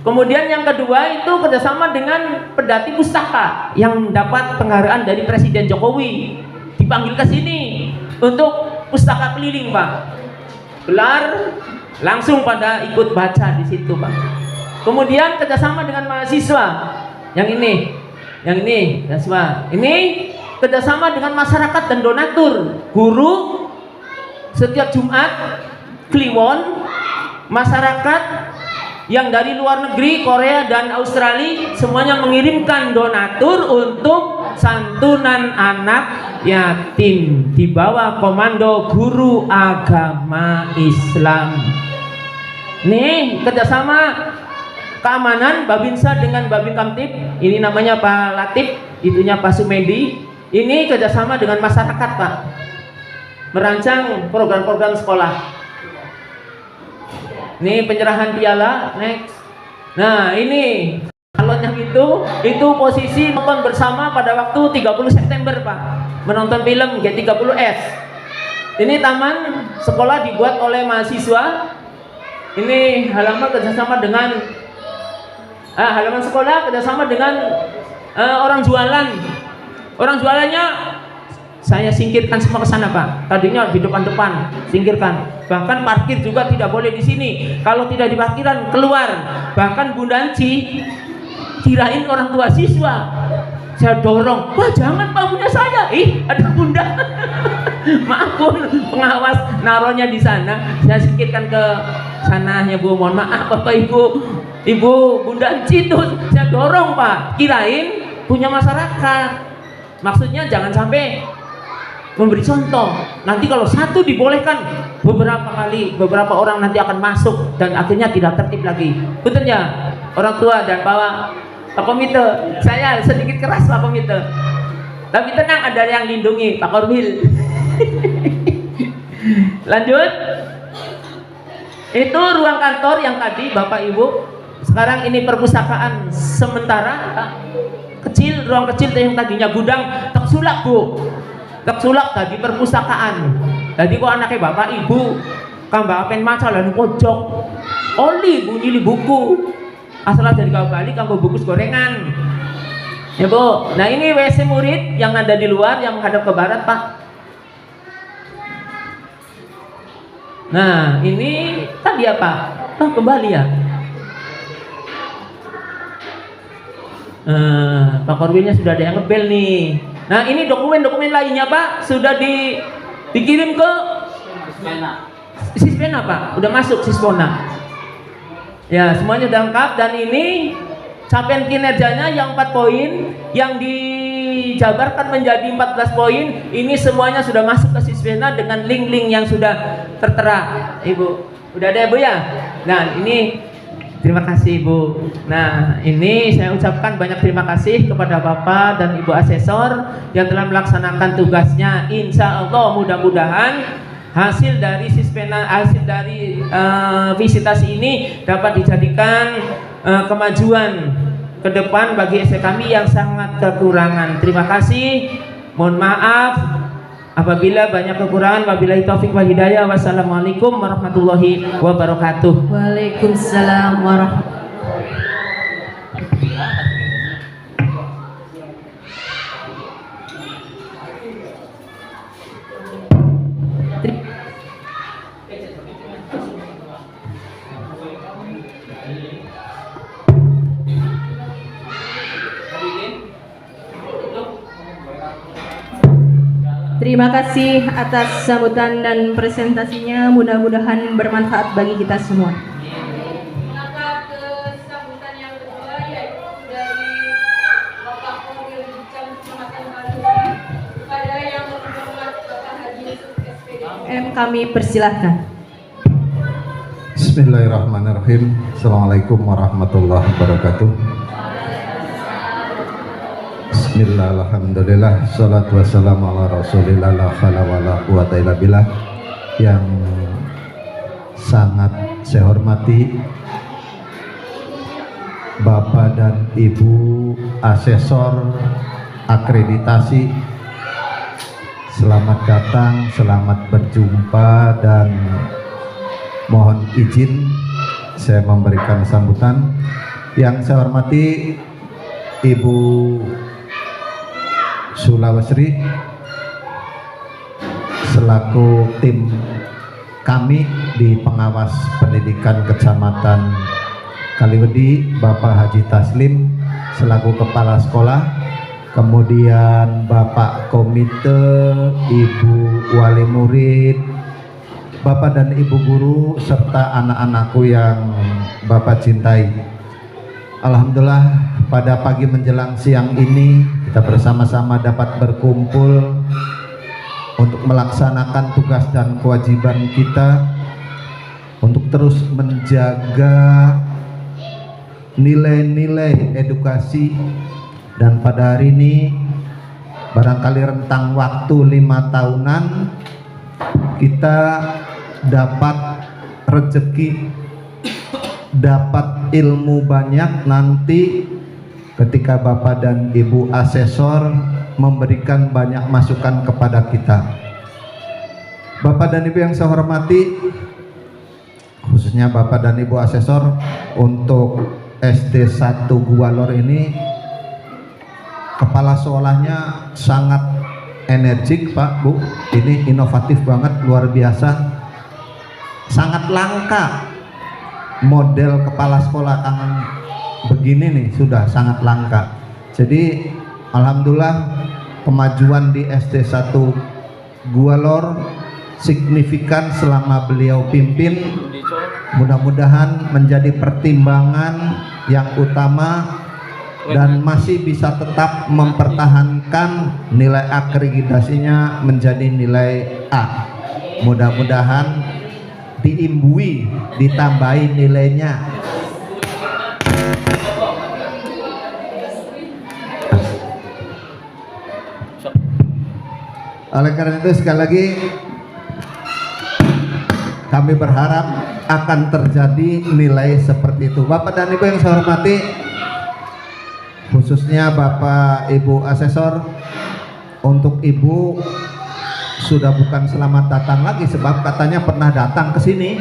Kemudian yang kedua itu kerjasama dengan Pedati Pustaka yang dapat penghargaan dari Presiden Jokowi, dipanggil ke sini untuk pustaka keliling Pak. Gelar langsung pada ikut baca di situ Pak. Kemudian kerjasama dengan mahasiswa yang ini mahasiswa ini kerjasama dengan masyarakat dan donatur, guru setiap Jumat kliwon, masyarakat yang dari luar negeri, Korea dan Australia semuanya mengirimkan donatur untuk santunan anak yatim di bawah komando guru agama Islam. Nih kerjasama keamanan Babinsa dengan Babin Kamtib, ini namanya Pak Latif, itunya Pak Sumedi. Ini kerjasama dengan masyarakat Pak, merancang program-program sekolah. Ini penyerahan piala. Next. Nah ini kalau yang itu posisi nonton bersama pada waktu 30 September Pak, menonton film G30S. Ini taman sekolah dibuat oleh mahasiswa. Ini halaman kerjasama dengan halaman sekolah kerjasama dengan orang jualan. Orang jualannya saya singkirkan semua ke sana Pak. Tadinya di depan-depan, singkirkan. Bahkan parkir juga tidak boleh di sini. Kalau tidak di parkiran keluar. Bahkan Bunda Anci kirain orang tua siswa. Saya dorong, wah jangan Pak, punya saya. Ada Bunda. Maaf pun pengawas naronya di sana. Saya singkirkan ke sana ya Bu. Mohon maaf Bapak Ibu Bunda Anci itu saya dorong Pak. Kirain punya masyarakat. Maksudnya jangan sampai memberi contoh. Nanti kalau satu dibolehkan, beberapa orang nanti akan masuk dan akhirnya tidak tertib lagi. Betul ya orang tua dan Pak Komite? Saya sedikit keras Pak Komite, tapi tenang, ada yang lindungi Pak Korwil. Lanjut. Itu ruang kantor yang tadi Bapak Ibu. Sekarang ini perpustakaan sementara kecil, ruang kecil yang tadinya gudang tersulap Bu. Tersulap tadi perpustakaan. Tadi kok anaknya Bapak Ibu kambah pen maca lan pojok. Oli bunyi buku. Asal dari kau balik kanggo bungkus gorengan. Ya Bu. Nah ini WC murid yang ada di luar yang menghadap ke barat Pak. Nah ini tadi apa? Kembali ya. Pak Korwinnya sudah ada yang ngebel nih. Nah ini dokumen-dokumen lainnya Pak sudah dikirim ke Sispena Pak. Udah masuk Sispona. Ya semuanya sudah lengkap dan ini capaian kinerjanya yang 4 poin yang dijabarkan menjadi 14 poin ini semuanya sudah masuk ke Sispena dengan link-link yang sudah tertera. Ibu udah ada ya Bu ya? Nah ini terima kasih Bu. Nah ini saya ucapkan banyak terima kasih kepada Bapak dan Ibu Asesor yang telah melaksanakan tugasnya. Insya Allah mudah-mudahan hasil dari Sispena, hasil dari visitasi ini dapat dijadikan kemajuan ke depan bagi SD kami yang sangat kekurangan. Terima kasih. Mohon maaf apabila banyak kekurangan. Wabillahi taufik wal hidayah. Wassalamualaikum warahmatullahi wabarakatuh. Waalaikumsalam warahmatullahi. Terima kasih atas sambutan dan presentasinya, mudah-mudahan bermanfaat bagi kita semua. Maka ke sambutan yang kedua yaitu dari Bapak Korwil Bicam Kecamatan Baluran kepada yang terhormat Bapak Haji Yusuf SPDM, kami persilahkan. Bismillahirrahmanirrahim. Assalamualaikum warahmatullahi wabarakatuh. Bismillah, alhamdulillah, salatu wassalamu ala rasulillah, la khala wa la quwata illa billah. Yang sangat saya hormati Bapak dan Ibu Asesor Akreditasi, selamat datang, selamat berjumpa, dan mohon izin saya memberikan sambutan. Yang saya hormati Ibu Sulawesi selaku tim kami di pengawas pendidikan Kecamatan Kaliwedi, Bapak Haji Taslim selaku kepala sekolah, kemudian Bapak Komite, Ibu Wali Murid, Bapak dan Ibu Guru, serta anak-anakku yang Bapak cintai. Alhamdulillah pada pagi menjelang siang ini kita bersama-sama dapat berkumpul untuk melaksanakan tugas dan kewajiban kita untuk terus menjaga nilai-nilai edukasi. Dan pada hari ini barangkali rentang waktu 5 tahunan kita dapat rezeki dapat ilmu banyak nanti ketika Bapak dan Ibu asesor memberikan banyak masukan kepada kita. Bapak dan Ibu yang saya hormati, khususnya Bapak dan Ibu asesor, untuk SD 1 Gualor ini kepala sekolahnya sangat energik Pak Bu, ini inovatif banget, luar biasa, sangat langka model kepala sekolah tangan begini nih, sudah sangat langka. Jadi alhamdulillah kemajuan di SD 1 Gualor signifikan selama beliau pimpin, mudah-mudahan menjadi pertimbangan yang utama dan masih bisa tetap mempertahankan nilai akreditasinya menjadi nilai A. Mudah-mudahan diimbui, ditambahi nilainya. Oleh karena itu sekali lagi kami berharap akan terjadi nilai seperti itu. Bapak dan Ibu yang saya hormati, khususnya Bapak Ibu asesor, untuk Ibu sudah bukan selamat datang lagi, sebab katanya pernah datang ke sini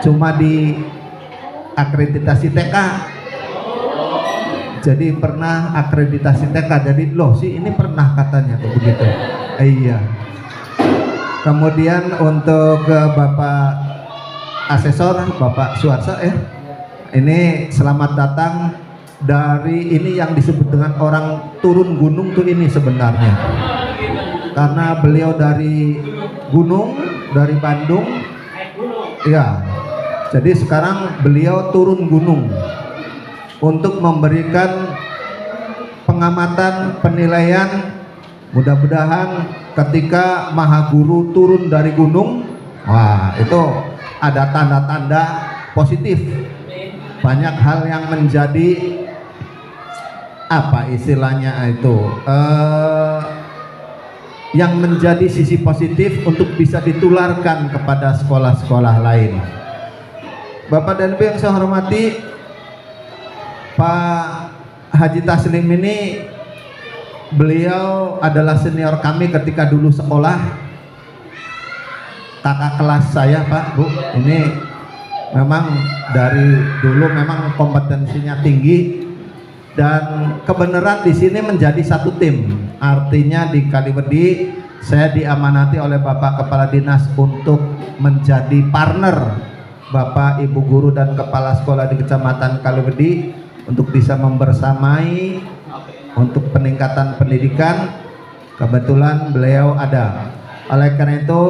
cuma di akreditasi TK. Jadi pernah akreditasi TK, jadi loh sih ini pernah katanya tuh begitu. Iya. Kemudian untuk Bapak asesor, Bapak Suarso ini selamat datang dari ini yang disebut dengan orang turun gunung tuh ini sebenarnya, karena beliau dari gunung, dari Bandung ya, jadi sekarang beliau turun gunung untuk memberikan pengamatan, penilaian. Mudah-mudahan ketika Maha Guru turun dari gunung, wah itu ada tanda-tanda positif, banyak hal yang menjadi apa istilahnya itu yang menjadi sisi positif untuk bisa ditularkan kepada sekolah-sekolah lain. Bapak dan Ibu yang saya hormati, Pak Haji Taslim ini beliau adalah senior kami ketika dulu sekolah, kakak kelas saya Pak Bu. Ini memang dari dulu memang kompetensinya tinggi dan kebenaran di sini menjadi satu tim. Artinya di Kaliwedi saya diamanati oleh Bapak Kepala Dinas untuk menjadi partner Bapak Ibu Guru dan Kepala Sekolah di Kecamatan Kaliwedi untuk bisa membersamai untuk peningkatan pendidikan. Kebetulan beliau ada. Oleh karena itu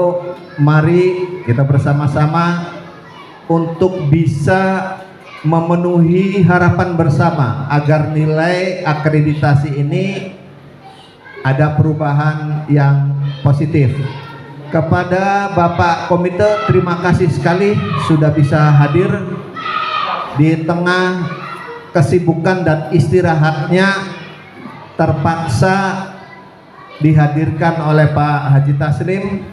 mari kita bersama-sama untuk bisa memenuhi harapan bersama agar nilai akreditasi ini ada perubahan yang positif. Kepada Bapak Komite, terima kasih sekali sudah bisa hadir di tengah kesibukan dan istirahatnya, terpaksa dihadirkan oleh Pak Haji Taslim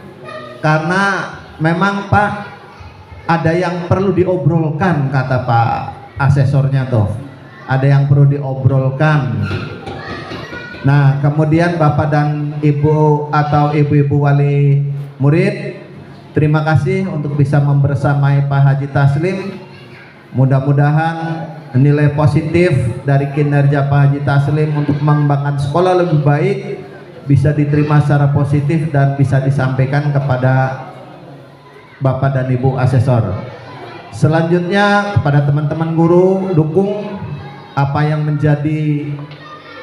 karena memang Pak ada yang perlu diobrolkan, kata Pak asesornya tuh, ada yang perlu diobrolkan. Nah kemudian Bapak dan Ibu atau Ibu-Ibu wali murid, terima kasih untuk bisa membersamai Pak Haji Taslim. Mudah-mudahan nilai positif dari kinerja Pak Haji Taslim untuk mengembangkan sekolah lebih baik bisa diterima secara positif dan bisa disampaikan kepada Bapak dan Ibu asesor. Selanjutnya kepada teman-teman guru, dukung apa yang menjadi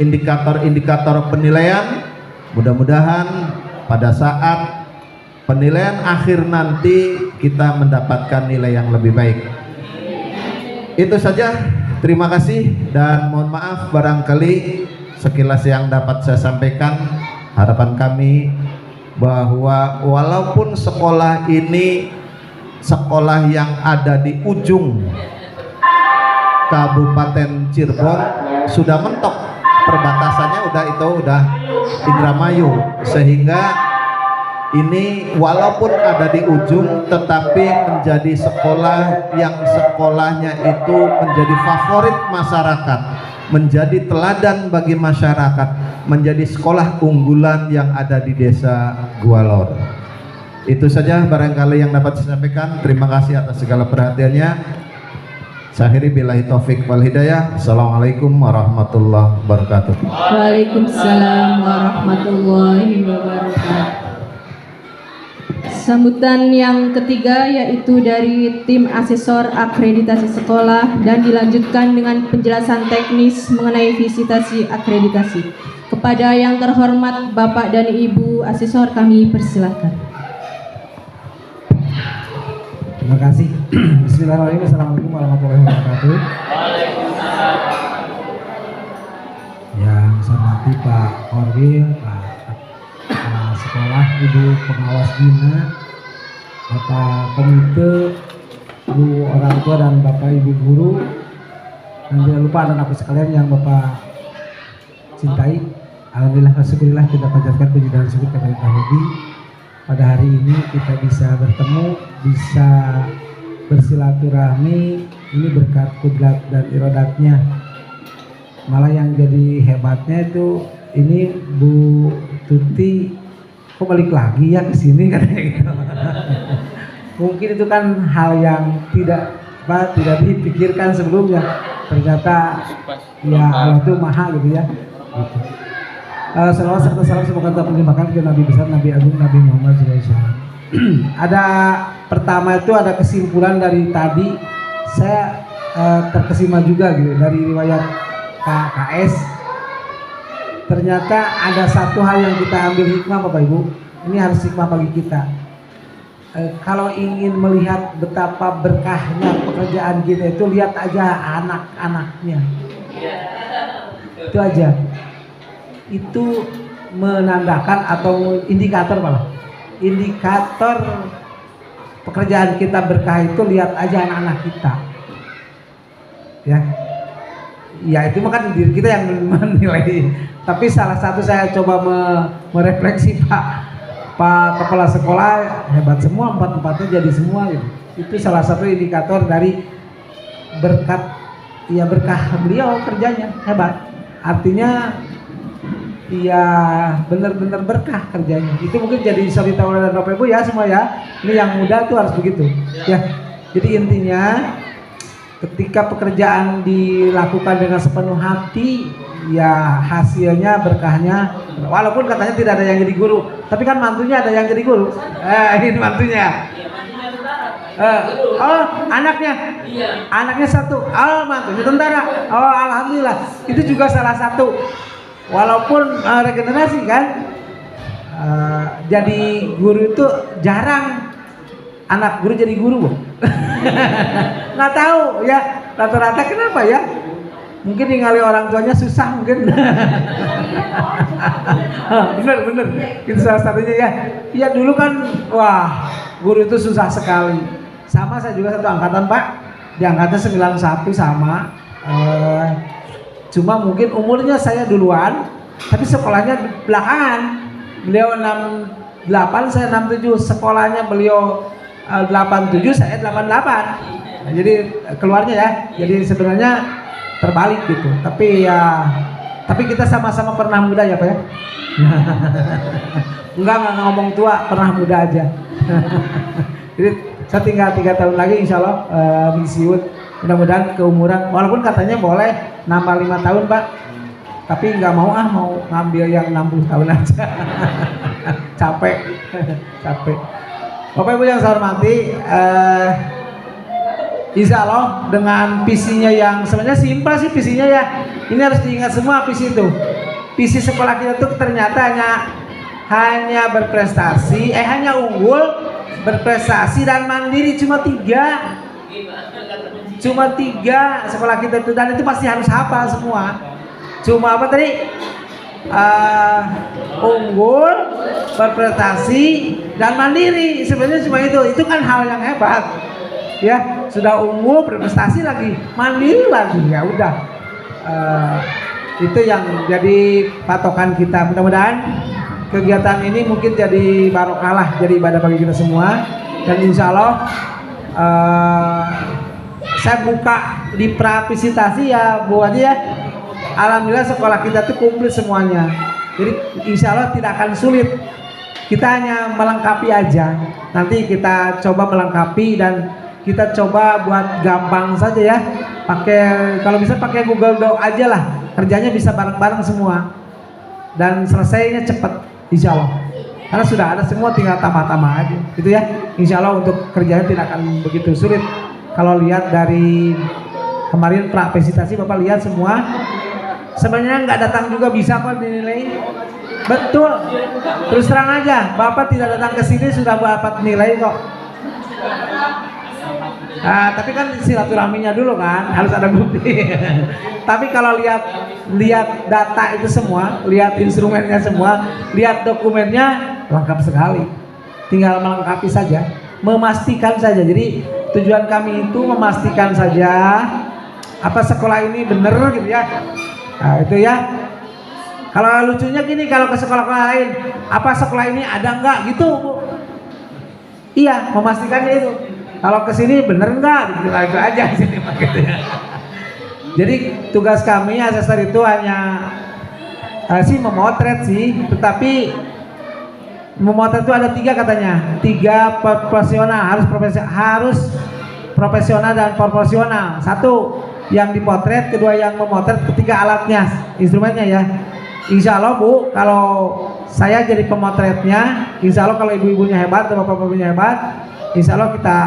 indikator-indikator penilaian. Mudah-mudahan pada saat penilaian akhir nanti kita mendapatkan nilai yang lebih baik. Itu saja, terima kasih dan mohon maaf barangkali sekilas yang dapat saya sampaikan. Harapan kami bahwa walaupun sekolah ini sekolah yang ada di ujung Kabupaten Cirebon, sudah mentok perbatasannya, udah Indramayu, sehingga ini walaupun ada di ujung tetapi menjadi sekolah yang sekolahnya itu menjadi favorit masyarakat, menjadi teladan bagi masyarakat, menjadi sekolah unggulan yang ada di desa Gualor. Itu saja barangkali yang dapat saya sampaikan. Terima kasih atas segala perhatiannya. Saya billahi taufik wal hidayah. Assalamualaikum warahmatullahi wabarakatuh. Waalaikumsalam warahmatullahi wabarakatuh. Sambutan yang ketiga yaitu dari tim asesor akreditasi sekolah dan dilanjutkan dengan penjelasan teknis mengenai visitasi akreditasi. Kepada yang terhormat Bapak dan Ibu asesor kami persilakan. Terima kasih. Bismillahirrahmanirrahim. Assalamualaikum warahmatullahi wabarakatuh. Yang saya hormati Pak Korwil, Pak Sekolah, Ibu Pengawas Bina, Bapak Komite, Bu orang tua dan Bapak Ibu guru, dan jangan lupa anak-anak sekalian yang Bapak cintai. Alhamdulillah, syukurillah kita panjatkan puji dan syukur kepada Allah. Pada hari ini kita bisa bertemu, bisa bersilaturahmi, ini berkat kudrat dan iradatnya. Malah yang jadi hebatnya itu ini Bu Tuti kok balik lagi ya ke sini katanya gitu. Mungkin itu kan hal yang tidak dipikirkan sebelumnya. Ternyata ya Allah itu maha gitu ya. Gitu. Salawat serta salam semoga tetap melimpahkan ke Nabi besar, Nabi Agung, Nabi Muhammad SAW. Ada pertama itu ada kesimpulan dari tadi, saya terkesima juga gitu dari riwayat Pak KS. Ternyata ada satu hal yang kita ambil hikmah Bapak Ibu, ini harus hikmah bagi kita. Kalau ingin melihat betapa berkahnya pekerjaan kita itu, lihat aja anak-anaknya. Itu aja. Itu menandakan atau indikator malah. Indikator pekerjaan kita berkah itu lihat aja anak-anak kita. Ya itu mah diri kita yang menilai. Tapi salah satu saya coba merefleksi Pak Kepala Sekolah hebat semua, empat-empatnya jadi semua gitu. Itu salah satu indikator dari berkah beliau kerjanya hebat. Artinya ya benar-benar berkah kerjanya. Itu mungkin jadi suri tauladan Bapak Ibu ya semua ya. Ini yang muda tuh harus begitu. Ya. Jadi intinya ketika pekerjaan dilakukan dengan sepenuh hati, ya hasilnya berkahnya. Walaupun katanya tidak ada yang jadi guru, tapi kan mantunya ada yang jadi guru. Ini mantunya. Oh anaknya, anaknya satu. Oh mantunya tentara. Oh alhamdulillah. Itu juga salah satu. Walaupun regenerasi kan, jadi guru itu jarang anak guru jadi guru. Nggak tahu ya rata-rata kenapa ya? Mungkin ningali orang tuanya susah mungkin. Bener itu salah satunya ya. Ya dulu kan wah guru itu susah sekali. Sama saya juga satu angkatan Pak, di angkatan 91 sama. Cuma mungkin umurnya saya duluan, tapi sekolahnya belakangan. Beliau 68, saya 67. Sekolahnya beliau 87, saya 88. Nah, jadi keluarnya ya. Jadi sebenarnya terbalik gitu. Tapi kita sama-sama pernah muda ya Pak ya. Enggak ngomong tua, pernah muda aja. Jadi saya tinggal 3 tahun lagi insya Allah pensiun. Mudah-mudahan keumuran, walaupun katanya boleh nambah 5 tahun Pak, tapi nggak mau ngambil yang 60 tahun aja. Capek. Bapak Ibu yang saya hormati, insya Allah dengan visinya yang sebenarnya simpel sih visinya ya. Ini harus diingat semua visi itu. Visi sekolah kita tuh ternyata hanya berprestasi, hanya unggul, berprestasi dan mandiri cuma 3 sekolah kita itu, dan itu pasti harus hafal semua. Cuma apa tadi? Unggul, berprestasi dan mandiri. Sebenarnya cuma itu kan hal yang hebat. Ya, sudah unggul, berprestasi lagi, mandiri lagi. Ya udah. Itu yang jadi patokan kita. Mudah-mudahan kegiatan ini mungkin jadi barokah lah, jadi ibadah bagi kita semua. Dan insya Allah saya buka di pravisitasi ya Bu Haji ya. Alhamdulillah sekolah kita tuh komplit semuanya. Jadi insya Allah tidak akan sulit. Kita hanya melengkapi aja. Nanti kita coba melengkapi dan kita coba buat gampang saja ya. Pakai, kalau bisa pakai Google Doc aja lah. Kerjanya bisa bareng-bareng semua. Dan selesainya cepat insya Allah. Karena sudah ada semua, tinggal tambah-tambah aja. Gitu ya. Insya Allah untuk kerjanya tidak akan begitu sulit. Kalau lihat dari kemarin pravisitasi Bapak lihat semua. Sebenarnya nggak datang juga bisa kok dinilai. Betul. Terus terang aja, Bapak tidak datang ke sini sudah dapat nilai kok. Nah, tapi kan silaturahminya dulu kan, harus ada bukti. Tapi kalau lihat data itu semua, lihat instrumennya semua, lihat dokumennya lengkap sekali. Tinggal melengkapi saja, memastikan saja. Jadi tujuan kami itu memastikan saja apa sekolah ini benar gitu ya. Nah, itu ya. Kalau lucunya gini, kalau ke sekolah lain, apa sekolah ini ada enggak gitu, Bu? Iya, memastikannya itu. Kalau ke sini bener enggak, gitu aja sini gitu ya. Jadi tugas kami asesor itu hanya sih memotret sih, tetapi memotret itu ada 3 katanya, 3 profesional, harus profesional dan proporsional. 1 yang dipotret, kedua yang memotret, ketiga alatnya, instrumennya ya. Insya Allah Bu, kalau saya jadi pemotretnya, insya Allah kalau ibu-ibunya hebat atau bapak-bapaknya hebat, insya Allah kita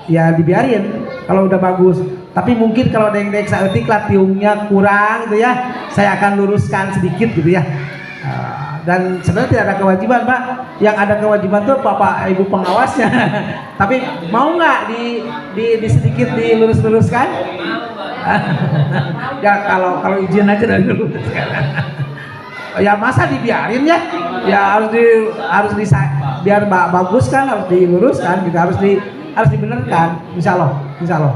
ya dibiarin kalau udah bagus. Tapi mungkin kalau ada yang saeutik latiumnya kurang gitu ya, saya akan luruskan sedikit gitu ya. Dan sebenarnya tidak ada kewajiban Pak, yang ada kewajiban tuh bapak ibu pengawasnya. Tapi mau nggak di sedikit dilurus-luruskan? Ya kalau izin aja dari dulu sekarang. Ya masa dibiarin ya? Ya harus biar bagus kan, harus diluruskan, gitu, harus dibenarkan, insya Allah.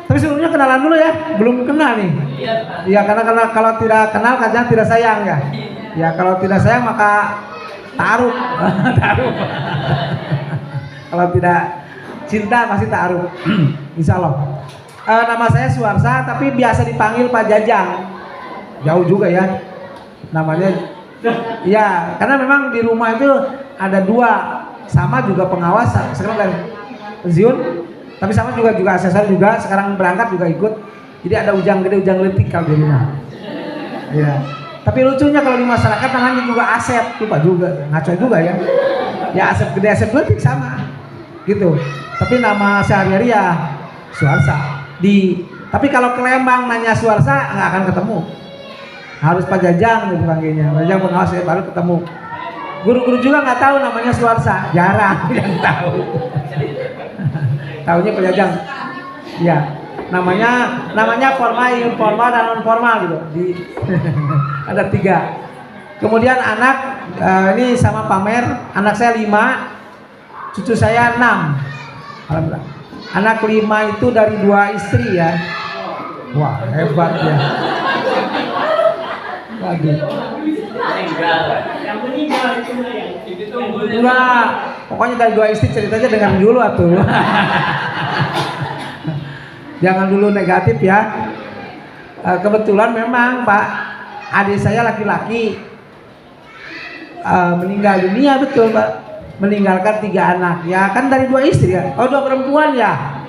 Tapi sebelumnya kenalan dulu ya, belum kenal nih. Ya karena kalau tidak kenal katanya tidak sayang ya. Ya kalau tidak sayang maka taruh. Kalau tidak cinta pasti taruh. Insya Allah. Nama saya Suarsa, tapi biasa dipanggil Pak Jajang. Jauh juga ya namanya. Ya karena memang di rumah itu ada 2, sama juga pengawas, sekarang dari pensiun, tapi sama juga asesor juga, sekarang berangkat juga ikut. Jadi ada Ujang Gede, Ujang Letik kalau di rumah. Ya. Tapi lucunya kalau di masyarakat namanya juga Asep, lupa juga, ngaco juga ya. Ya Asep Gede, Asep Letik sama, gitu. Tapi nama sehari-hari ya Suarsa. Tapi kalau ke Lembang nanya Suarsa nggak akan ketemu. Harus Pak Jajang gitu panggilnya. Jajang pengawas ya baru ketemu. Guru-guru juga nggak tahu namanya Suarsa, jarang yang tahu. Tahunya Pak Jajang. Ya, namanya formal, informal dan non formal gitu. Ada 3. Kemudian anak ini sama pamer, anak saya 5, cucu saya 6. Alhamdulillah. Anak 5 itu dari 2 istri ya. Wah hebat ya. Waduh. Yang meninggal itu yang ditunggu. Enggak, pokoknya dari 2 istri ceritanya dengan dulu atuh. Jangan dulu negatif ya. Kebetulan memang Pak, adik saya laki-laki meninggal dunia, betul Pak. Meninggalkan 3 anak ya, kan dari 2 istri ya. Oh 2 perempuan ya,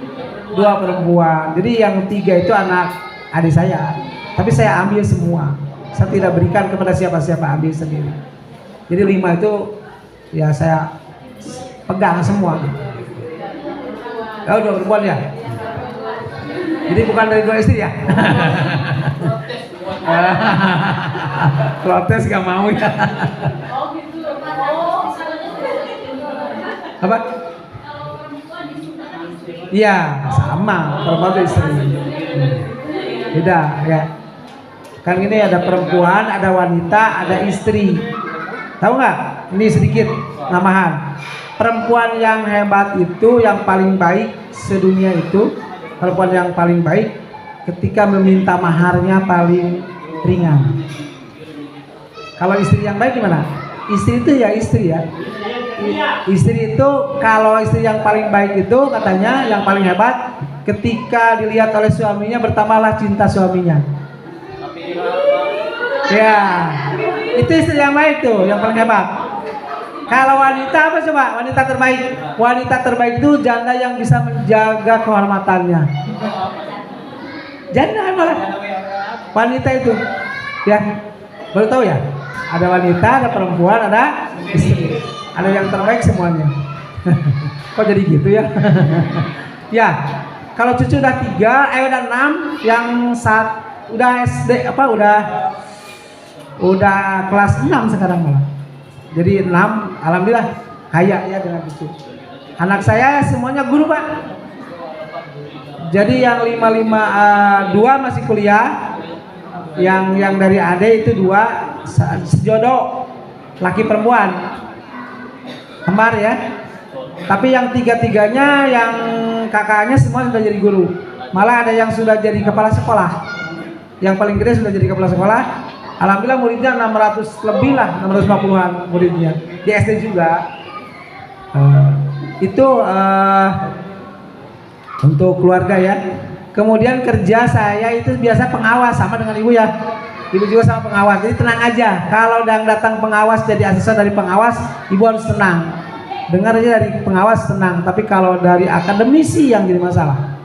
2 perempuan. Jadi yang 3 itu anak adik saya, tapi saya ambil semua, saya tidak berikan kepada siapa-siapa, ambil sendiri. Jadi 5 itu ya saya pegang semua. Oh 2 perempuan ya, jadi bukan dari 2 istri ya. Protes gak mau ya. Apa? Iya, sama, perempuan itu istri. Beda ya. Kan ini ada perempuan, ada wanita, ada istri. Tahu nggak? Ini sedikit namahan. Perempuan yang hebat itu, yang paling baik sedunia itu, perempuan yang paling baik ketika meminta maharnya paling ringan. Kalau istri yang baik gimana? istri itu ya istri ya. Istri itu kalau istri yang paling baik itu katanya yang paling hebat ketika dilihat oleh suaminya bertambahlah cinta suaminya. Ya, itu istri yang baik tuh, yang paling hebat. Kalau wanita apa coba? Wanita terbaik. Wanita terbaik itu janda yang bisa menjaga kehormatannya. Janda malah. Wanita itu, ya, baru tahu ya. Ada wanita, ada perempuan, ada istri. Ada yang terbaik semuanya. Kok jadi gitu ya? Ya, kalau cucu udah 3, udah 6, yang udah SD udah kelas 6 sekarang malah. Jadi 6, alhamdulillah kaya ya dengan cucu. Anak saya semuanya guru Pak. Jadi yang 2 masih kuliah, yang dari ade itu 2 sejodoh, laki perempuan, kembar ya. Tapi yang 3-3-nya yang kakaknya semua sudah jadi guru. Malah ada yang sudah jadi kepala sekolah. Yang paling gede sudah jadi kepala sekolah. Alhamdulillah muridnya 600 lebih lah, 650-an muridnya. Di SD juga. Itu untuk keluarga ya. Kemudian kerja saya itu biasa pengawas sama dengan ibu ya. Ibu juga sama pengawas. Jadi tenang aja. Kalau datang pengawas jadi asesor dari pengawas, ibu harus tenang. Dengar aja dari pengawas tenang. Tapi kalau dari akademisi yang jadi masalah.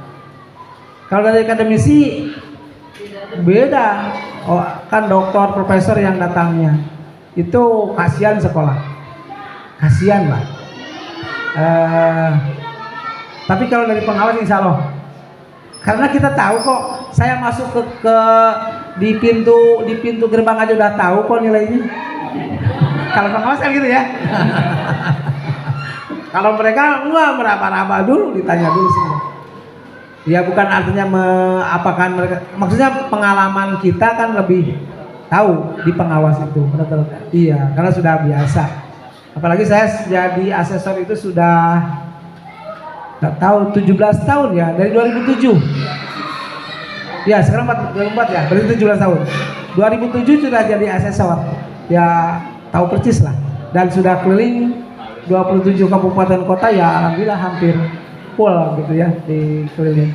Kalau dari akademisi beda. Oh, kan doktor, profesor yang datangnya. Itu kasihan sekolah. Kasihan lah. Tapi kalau dari pengawas insya Allah. Karena kita tahu kok, saya masuk ke di pintu gerbang aja udah tahu kok nilainya. Kalau pengawas kan gitu ya. Kalau mereka enggak meraba-raba dulu, ditanya dulu semua. Ya bukan artinya apakan mereka. Maksudnya pengalaman kita kan lebih tahu di pengawas itu. Iya, karena sudah biasa. Apalagi saya jadi asesor itu sudah nggak tahu 17 tahun ya, dari 2007. Ya sekarang 2004 ya, berarti 17 tahun. 2007 sudah jadi asesor. Ya tahu persis lah. Dan sudah keliling 27 kabupaten kota ya, alhamdulillah hampir full gitu ya di keliling.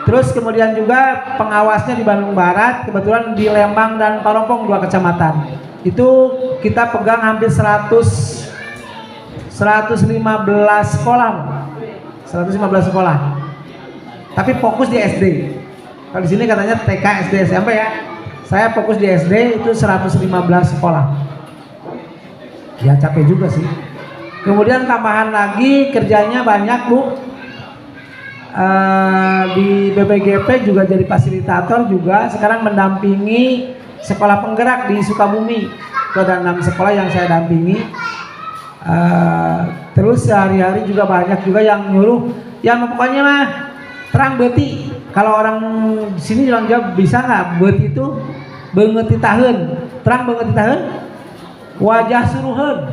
Terus kemudian juga pengawasnya di Bandung Barat, kebetulan di Lembang dan Parompong 2 kecamatan. Itu kita pegang hampir 115 sekolah. 115 sekolah. Tapi fokus di SD. Kalau di sini katanya TK, SD, SMP ya. Saya fokus di SD itu 115 sekolah. Ya capek juga sih. Kemudian tambahan lagi kerjanya banyak Bu. Di BPGP juga jadi fasilitator juga. Sekarang mendampingi sekolah penggerak di Sukabumi. Itu ada 6 sekolah yang saya dampingi. Terus sehari-hari juga banyak juga yang nyuruh, yang pokoknya mah terang beuti. Kalau orang sini bilang jawab bisa nggak beuti itu beungeut tahun, terang beungeut tahun, wajah suruhan.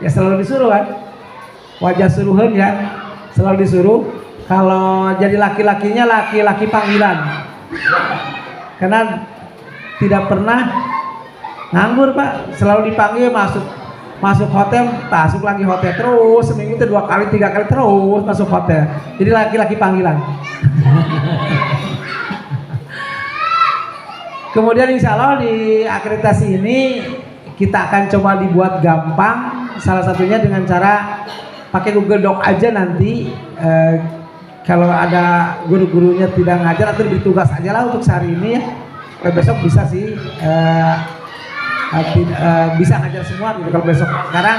Ya selalu disuruh kan, wajah suruhan ya, selalu disuruh. Kalau jadi laki-lakinya laki-laki panggilan, karena tidak pernah nganggur Pak, selalu dipanggil masuk hotel, masuk lagi hotel terus, seminggu itu 2 kali 3 kali terus masuk hotel. Jadi laki-laki panggilan. Kemudian insya Allah di akreditasi ini kita akan coba dibuat gampang. Salah satunya dengan cara pakai Google Doc aja nanti. Kalau ada guru-gurunya tidak ngajar atau diberi tugas aja lah untuk sehari ini ya. Besok bisa sih. Bisa ngajar semua gitu kalau besok. Sekarang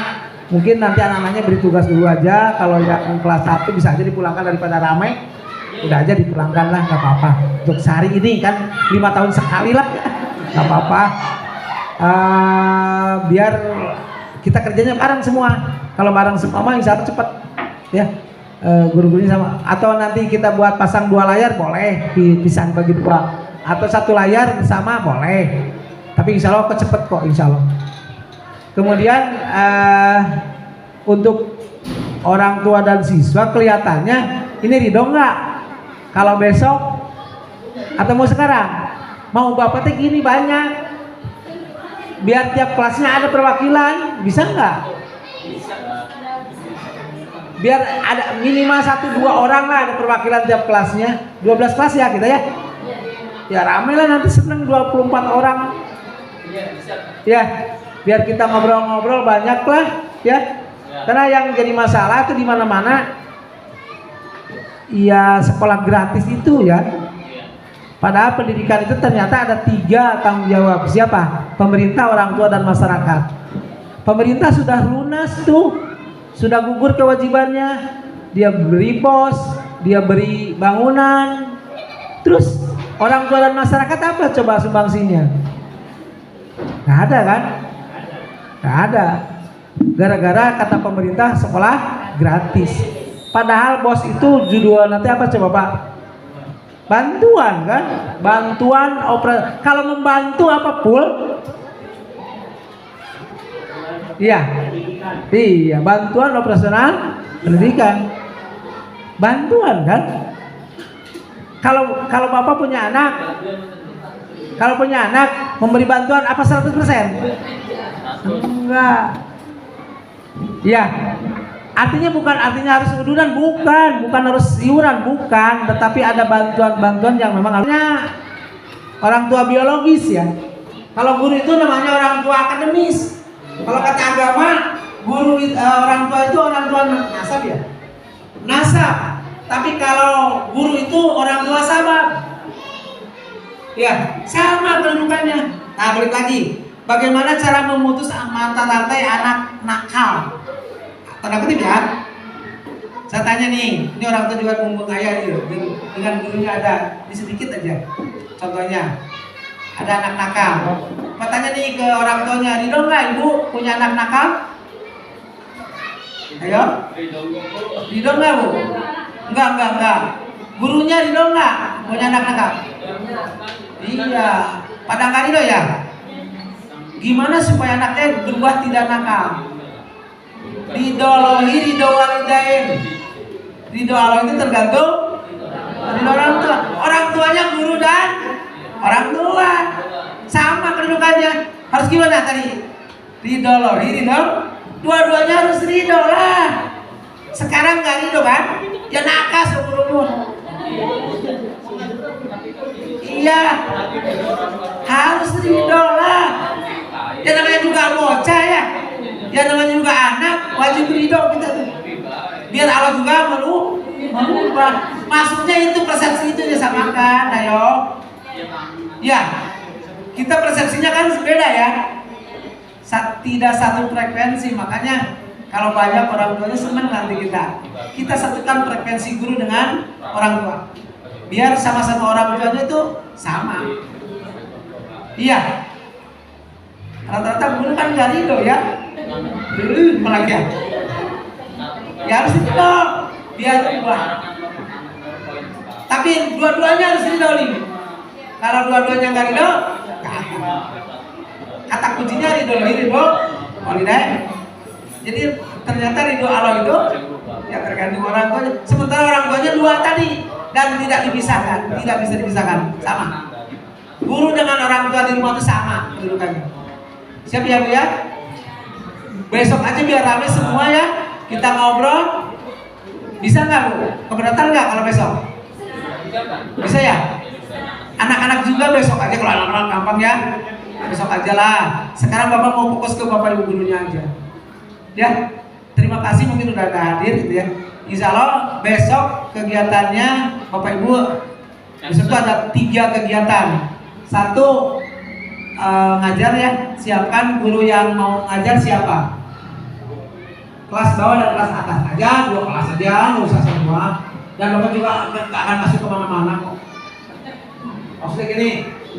mungkin nanti anak-anaknya beri tugas dulu aja. Kalau yang kelas 1 bisa aja dipulangkan daripada ramai, udah aja dipulangkan lah, nggak apa-apa. Untuk sehari ini kan 5 tahun sekali lah, nggak apa-apa. Biar kita kerjanya bareng semua. Kalau bareng semua mah insya Allah cepat ya. Guru-gurunya sama. Atau nanti kita buat pasang 2 layar boleh, dipisah bagi 2. Atau 1 layar sama boleh. Tapi insya Allah cepet kok insya Allah. Kemudian untuk orang tua dan siswa kelihatannya ini ridho nggak? Kalau besok atau mau sekarang? Mau bapak teh gini banyak. biar tiap kelasnya ada perwakilan, bisa nggak? Biar ada minimal 1-2 orang lah ada perwakilan tiap kelasnya. 12 kelas ya kita ya. Ya rame lah nanti seneng 24 orang. Ya, biar kita ngobrol-ngobrol banyak lah ya. Karena yang jadi masalah itu di mana-mana ya sekolah gratis itu ya. Padahal pendidikan itu ternyata ada 3 tanggung jawab. Siapa? Pemerintah, orang tua, dan masyarakat. Pemerintah sudah lunas tuh. Sudah gugur kewajibannya, dia beri pos, dia beri bangunan, terus orang tua dan masyarakat apa coba sumbangsinya? Nggak ada kan? Nggak ada. Gara-gara kata pemerintah sekolah gratis. Padahal bos itu judul nanti apa coba Pak? Bantuan kan? Bantuan operasi. Kalau membantu apa pul? Iya, bantuan operasional pendidikan. Bantuan kan? Kalau Bapak punya anak, memberi bantuan apa 100%? Enggak. Ya. Artinya harus udunan, bukan harus iuran, bukan, tetapi ada bantuan-bantuan yang memang harusnya orang tua biologis ya. Kalau guru itu namanya orang tua akademis. Kalau kata agama, guru orang tua itu orang tua nasab ya? Nasab. Tapi kalau guru itu orang tua sabab. Ya, sama kedudukannya. Nah, balik lagi. Bagaimana cara memutus mata rantai anak nakal? Tanda kutip ya. Saya tanya nih, ini orang tua juga ngumpul ayah gitu. Dengan gurunya ada, ini sedikit aja. Contohnya, ada anak nakal. Mau tanya nih ke orang tuanya, ridho nggak ibu punya anak nakal? Ayo, ridho nggak bu? Enggak. Gurunya ridho nggak punya anak nakal? Iya, pada nggak ridho ya? Gimana supaya anaknya berubah tidak nakal? Ridho walidain. Ridho Allah itu tergantung ridho orang tua. Orang tuanya guru dan orang tua. Sama kedudukannya. Harus gimana tadi? Ridho. Dua-duanya harus ridho lah. Sekarang nggak ridho kan? Ya nakas umur. Iya. Harus ridho lah. Ya namanya juga bocah ya. Ya namanya juga anak, wajib ridho kita tuh. Biar Allah juga merubah. Maksudnya itu persepsi itu disamakan, ayo. Ya. Kita persepsinya kan beda ya, tidak satu frekuensi, makanya kalau banyak orang tuanya senang nanti kita satukan frekuensi guru dengan orang tua, biar sama-sama orang tuanya itu sama. Iya, rata-rata guru kan nggak ridho ya, malah ya harus ridho, biar ubah. Tapi dua-duanya harus ridho nih. Kalau dua-duanya nggak ridho, kata kuncinya ridho walidain. Jadi ternyata ridho Allah itu ya tergantung orang tuanya. Sementara orang tuanya dua tadi dan tidak bisa dipisahkan, sama. Guru dengan orang tua di rumah itu sama kedudukannya. Siap ya Bu ya? Besok aja biar rame semua ya. Kita ngobrol. Bisa nggak Bu? Keberatan nggak kalau besok? Bisa ya? Anak-anak juga besok aja, kalau anak-anak gampang ya. Besok aja lah. Sekarang Bapak mau fokus ke Bapak Ibu gurunya aja. Ya, terima kasih mungkin udah hadir gitu ya. Insya Allah besok kegiatannya Bapak Ibu besok itu ada 3 kegiatan. 1 ngajar ya, siapkan guru yang mau ngajar siapa. Kelas bawah dan kelas atas aja, 2 kelas aja, nggak usah semua. Dan Bapak juga nggak akan masuk kemana-mana kok. Maksudnya gini,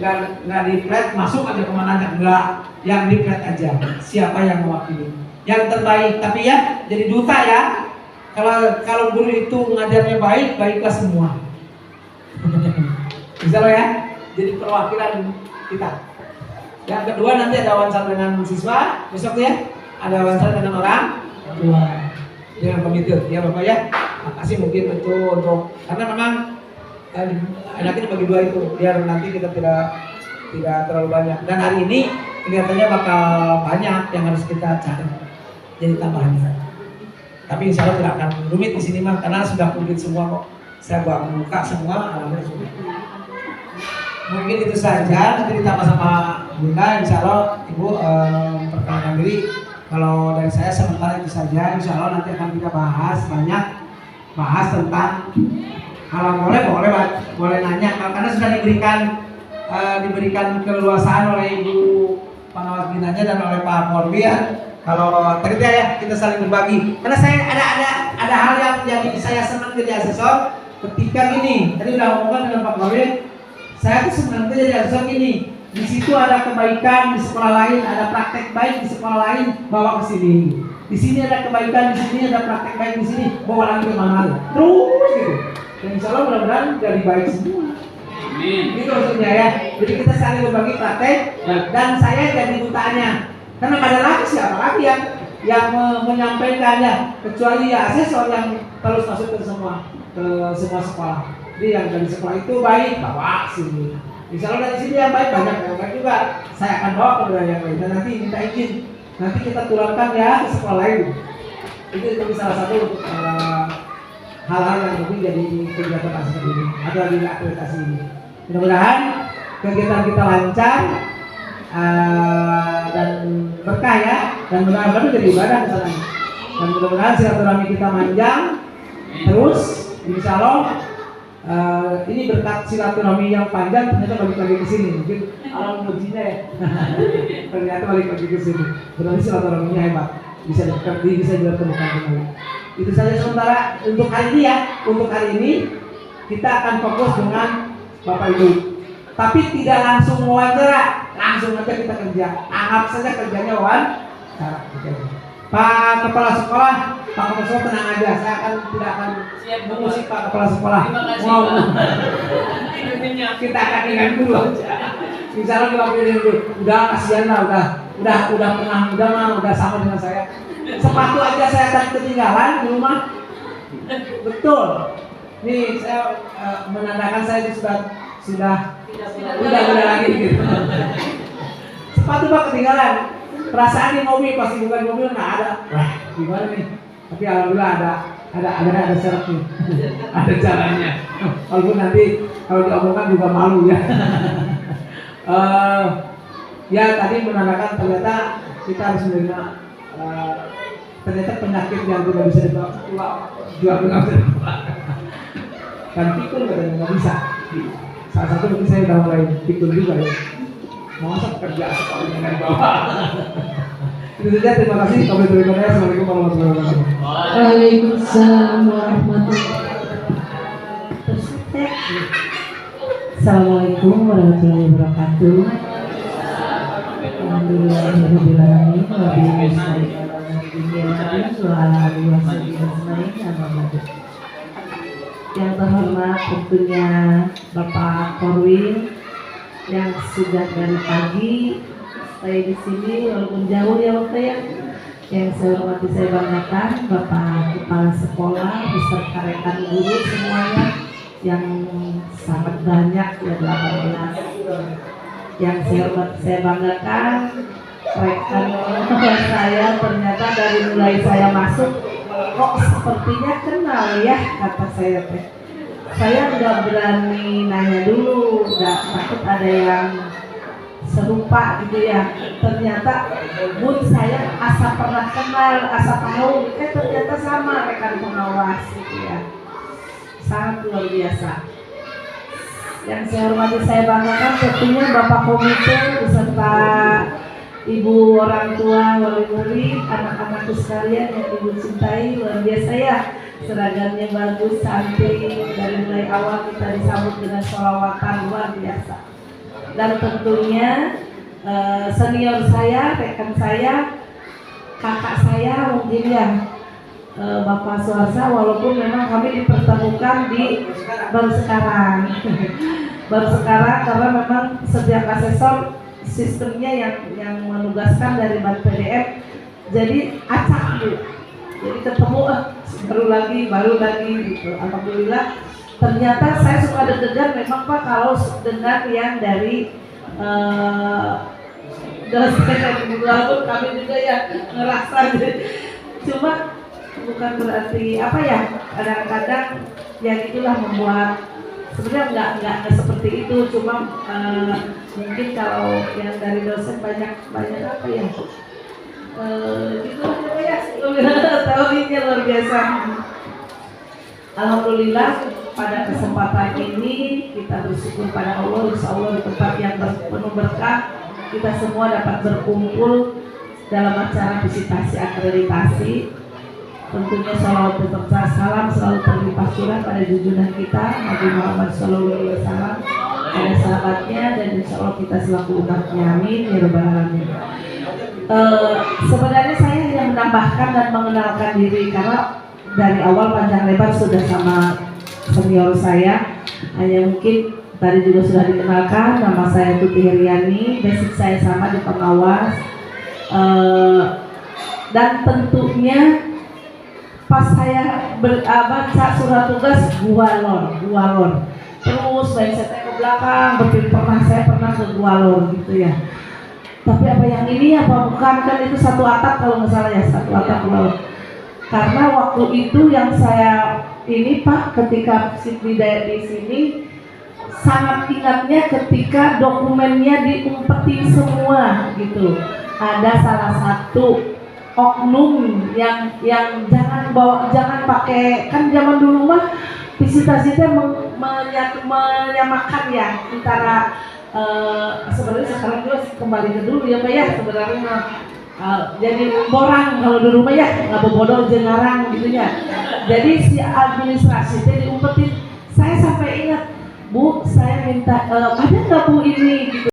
nggak di flat masuk aja kemana aja, enggak, yang di flat aja. Siapa yang mewakili? Yang terbaik, tapi ya jadi duta ya. Kalau guru itu ngajarnya baik, baiklah semua. Bisa loh ya, jadi perwakilan kita. Yang kedua nanti ada wawancara dengan siswa, besok ya ada wawancara dengan orang tua, dengan komite ya Bapak ya. Makasih mungkin untuk karena memang enaknya bagi 2 itu biar nanti kita tidak terlalu banyak. Dan hari ini kelihatannya bakal banyak yang harus kita cari jadi tambahannya. Tapi insya Allah tidak akan rumit di sini mah karena sudah komplit semua kok. Saya buka semua, alhamdulillah sudah. Mungkin itu saja nanti ditambah sama Bunda. Insya Allah Ibu perkenalkan diri. Kalau dari saya sementara itu saja. Insya Allah nanti akan kita bahas tentang kalau boleh nanya karena sudah diberikan keleluasaan oleh Ibu pengawas binanya dan oleh Pak Polri ya. Kalau tadi ya kita saling berbagi. Karena saya ada hal yang jadi saya senang jadi asesor ketika ini. Tadi udah ngomong dengan Pak Polri. Saya tuh senang jadi asesor ini. Di situ ada kebaikan di sekolah lain, ada praktek baik di sekolah lain, bawa ke sini. Di sini ada kebaikan, di sini ada praktek baik di sini, bawa lagi ke mana? Terus gitu. Dan insya Allah mudah-mudahan jadi baik semua. Itu maksudnya ya. Jadi kita saling berbagi praktek dan saya jadi dutanya. Karena ada lagi siapa lagi yang menyampaikannya kecuali ya asesor yang terus masuk ke semua sekolah. Jadi yang dari sekolah itu baik bawa sini. Insya Allah dari sini yang baik banyak yang baik juga. Saya akan bawa ke budaya yang lain dan nanti minta izin. Nanti kita turunkan ya ke sekolah lain. Itu salah satu untuk hal-hal yang mungkin jadi kegiatan asesor ini atau di akreditasi ini. Mudah-mudahan kegiatan kita lancar dan berkah ya, dan mudah-mudahan jadi ibadah di sana. Dan mudah-mudahan silaturahmi kita panjang terus, insya Allah. Ini berkat silaturahmi yang panjang ternyata balik lagi ke sini. Mungkin alam mujinya ya. Ternyata balik lagi ke sini. Berarti silaturahminya hebat. Bisa juga temukan kembali. Itu saja sementara untuk hari ini ya. Untuk hari ini kita akan fokus dengan Bapak Ibu. Tapi tidak langsung wawancara, langsung aja kita kerja. Anggap saja kerjanya wawancara. Pak Kepala Sekolah tenang aja, saya tidak akan mengusik Pak Kepala Sekolah. Kita akan ingat dulu aja. Misalnya kita pilih dulu, udah kasihan lah, udah sama dengan saya. Sepatu aja saya tadi ketinggalan di rumah. Betul. Nih saya menandakan saya itu sudah lagi gitu. Sepatu Pak ketinggalan. Perasaan di mobil pasti bukan mobil nggak ada. Wah, gimana nih? Tapi alhamdulillah ada syaratnya, ada caranya. Walaupun nanti kalau diomongkan juga malu ya. Ya tadi menandakan ternyata kita harus menerima ternyata penyakit yang tidak bisa jual kan pikul katanya nggak bisa. Salah satu mungkin saya udah mulai pikul juga ya. Masa kerja sekolah dengan bawah. Itu saja, terima kasih. Assalamualaikum warahmatullahi wabarakatuh. Waalaikumsalam warahmatullahi wabarakatuh. Assalamualaikum warahmatullahi wabarakatuh. Alhamdulillahirabbil alamin wa bihi yang terhormat tentunya Bapak Korwin yang sudah dari pagi stay di sini walaupun jauh ya Bapak ya. Yang saya hormati saya banggakan Bapak Kepala Sekolah beserta rekan guru semuanya yang sangat banyak ya 18. Yang saya hormati saya banggakan rekan saya ternyata dari mulai saya masuk kok sepertinya kenal ya kata saya teh. Saya nggak berani nanya dulu, nggak takut ada yang serupa gitu ya. Ternyata bun saya asa pernah kenal, asa tahu, ternyata sama rekan pengawas gitu ya. Sangat luar biasa. Yang saya hormati saya banggakan tentunya Bapak Komite beserta Ibu orang tua, wali murid, anak-anakku sekalian yang Ibu cintai, luar biasa ya. Seragamnya bagus, cantik, dari mulai awal kita disambut dengan sholawatan luar biasa. Dan tentunya senior saya, rekan saya, kakak saya mungkin ya Bapak Suarsa, walaupun memang kami dipertemukan baru sekarang karena memang setiap asesor sistemnya yang menugaskan dari Bank PDF, jadi acak Bu. Jadi ketemu baru lagi gitu. Alhamdulillah ternyata saya suka deg-degan memang Pak kalau dengar yang dari dosen walaupun kami juga ya ngerasa cuma bukan berarti apa ya, kadang-kadang ya itulah membuat sebenarnya nggak seperti itu, cuma mungkin kalau yang dari dosen banyak apa ya gitu ya teorinya luar biasa. Alhamdulillah pada kesempatan ini kita bersyukur pada Allah, insya Allah di tempat yang penuh berkah kita semua dapat berkumpul dalam acara visitasi akreditasi. Tentunya salawat beserta salam selalu terlimpah curah pada junjungan kita Nabi Muhammad SAW, pada sahabatnya, dan insya Allah kita selaku umatnya, amin ya rabbal alamin. Sebenarnya saya hanya menambahkan dan mengenalkan diri karena dari awal panjang lebar sudah sama senior saya. Hanya mungkin tadi juga sudah dikenalkan, nama saya Tuti Heriani, basic saya sama di pengawas. Dan tentunya pas saya baca surat tugas Gualor, terus saya ke belakang berpikir saya pernah ke Gualor gitu ya. Tapi apa yang ini apa bukan, kan itu satu atap kalau nggak salah ya, satu atap Gualor. Karena waktu itu yang saya ini Pak, ketika di sini sangat ingatnya ketika dokumennya diumpetin semua gitu. Ada salah satu oknum yang jangan pakai, kan zaman dulu mah visitasi itu menyamakan ya antara sebenarnya sekarang juga kembali ke dulu ya Pak ya, sebenarnya jadi borang kalau di rumah ya, nggak bodoh jengarang gitu ya. Jadi si administrasi itu diumpetin, saya sampai ingat Bu, saya minta ada nggak Bu ini gitu.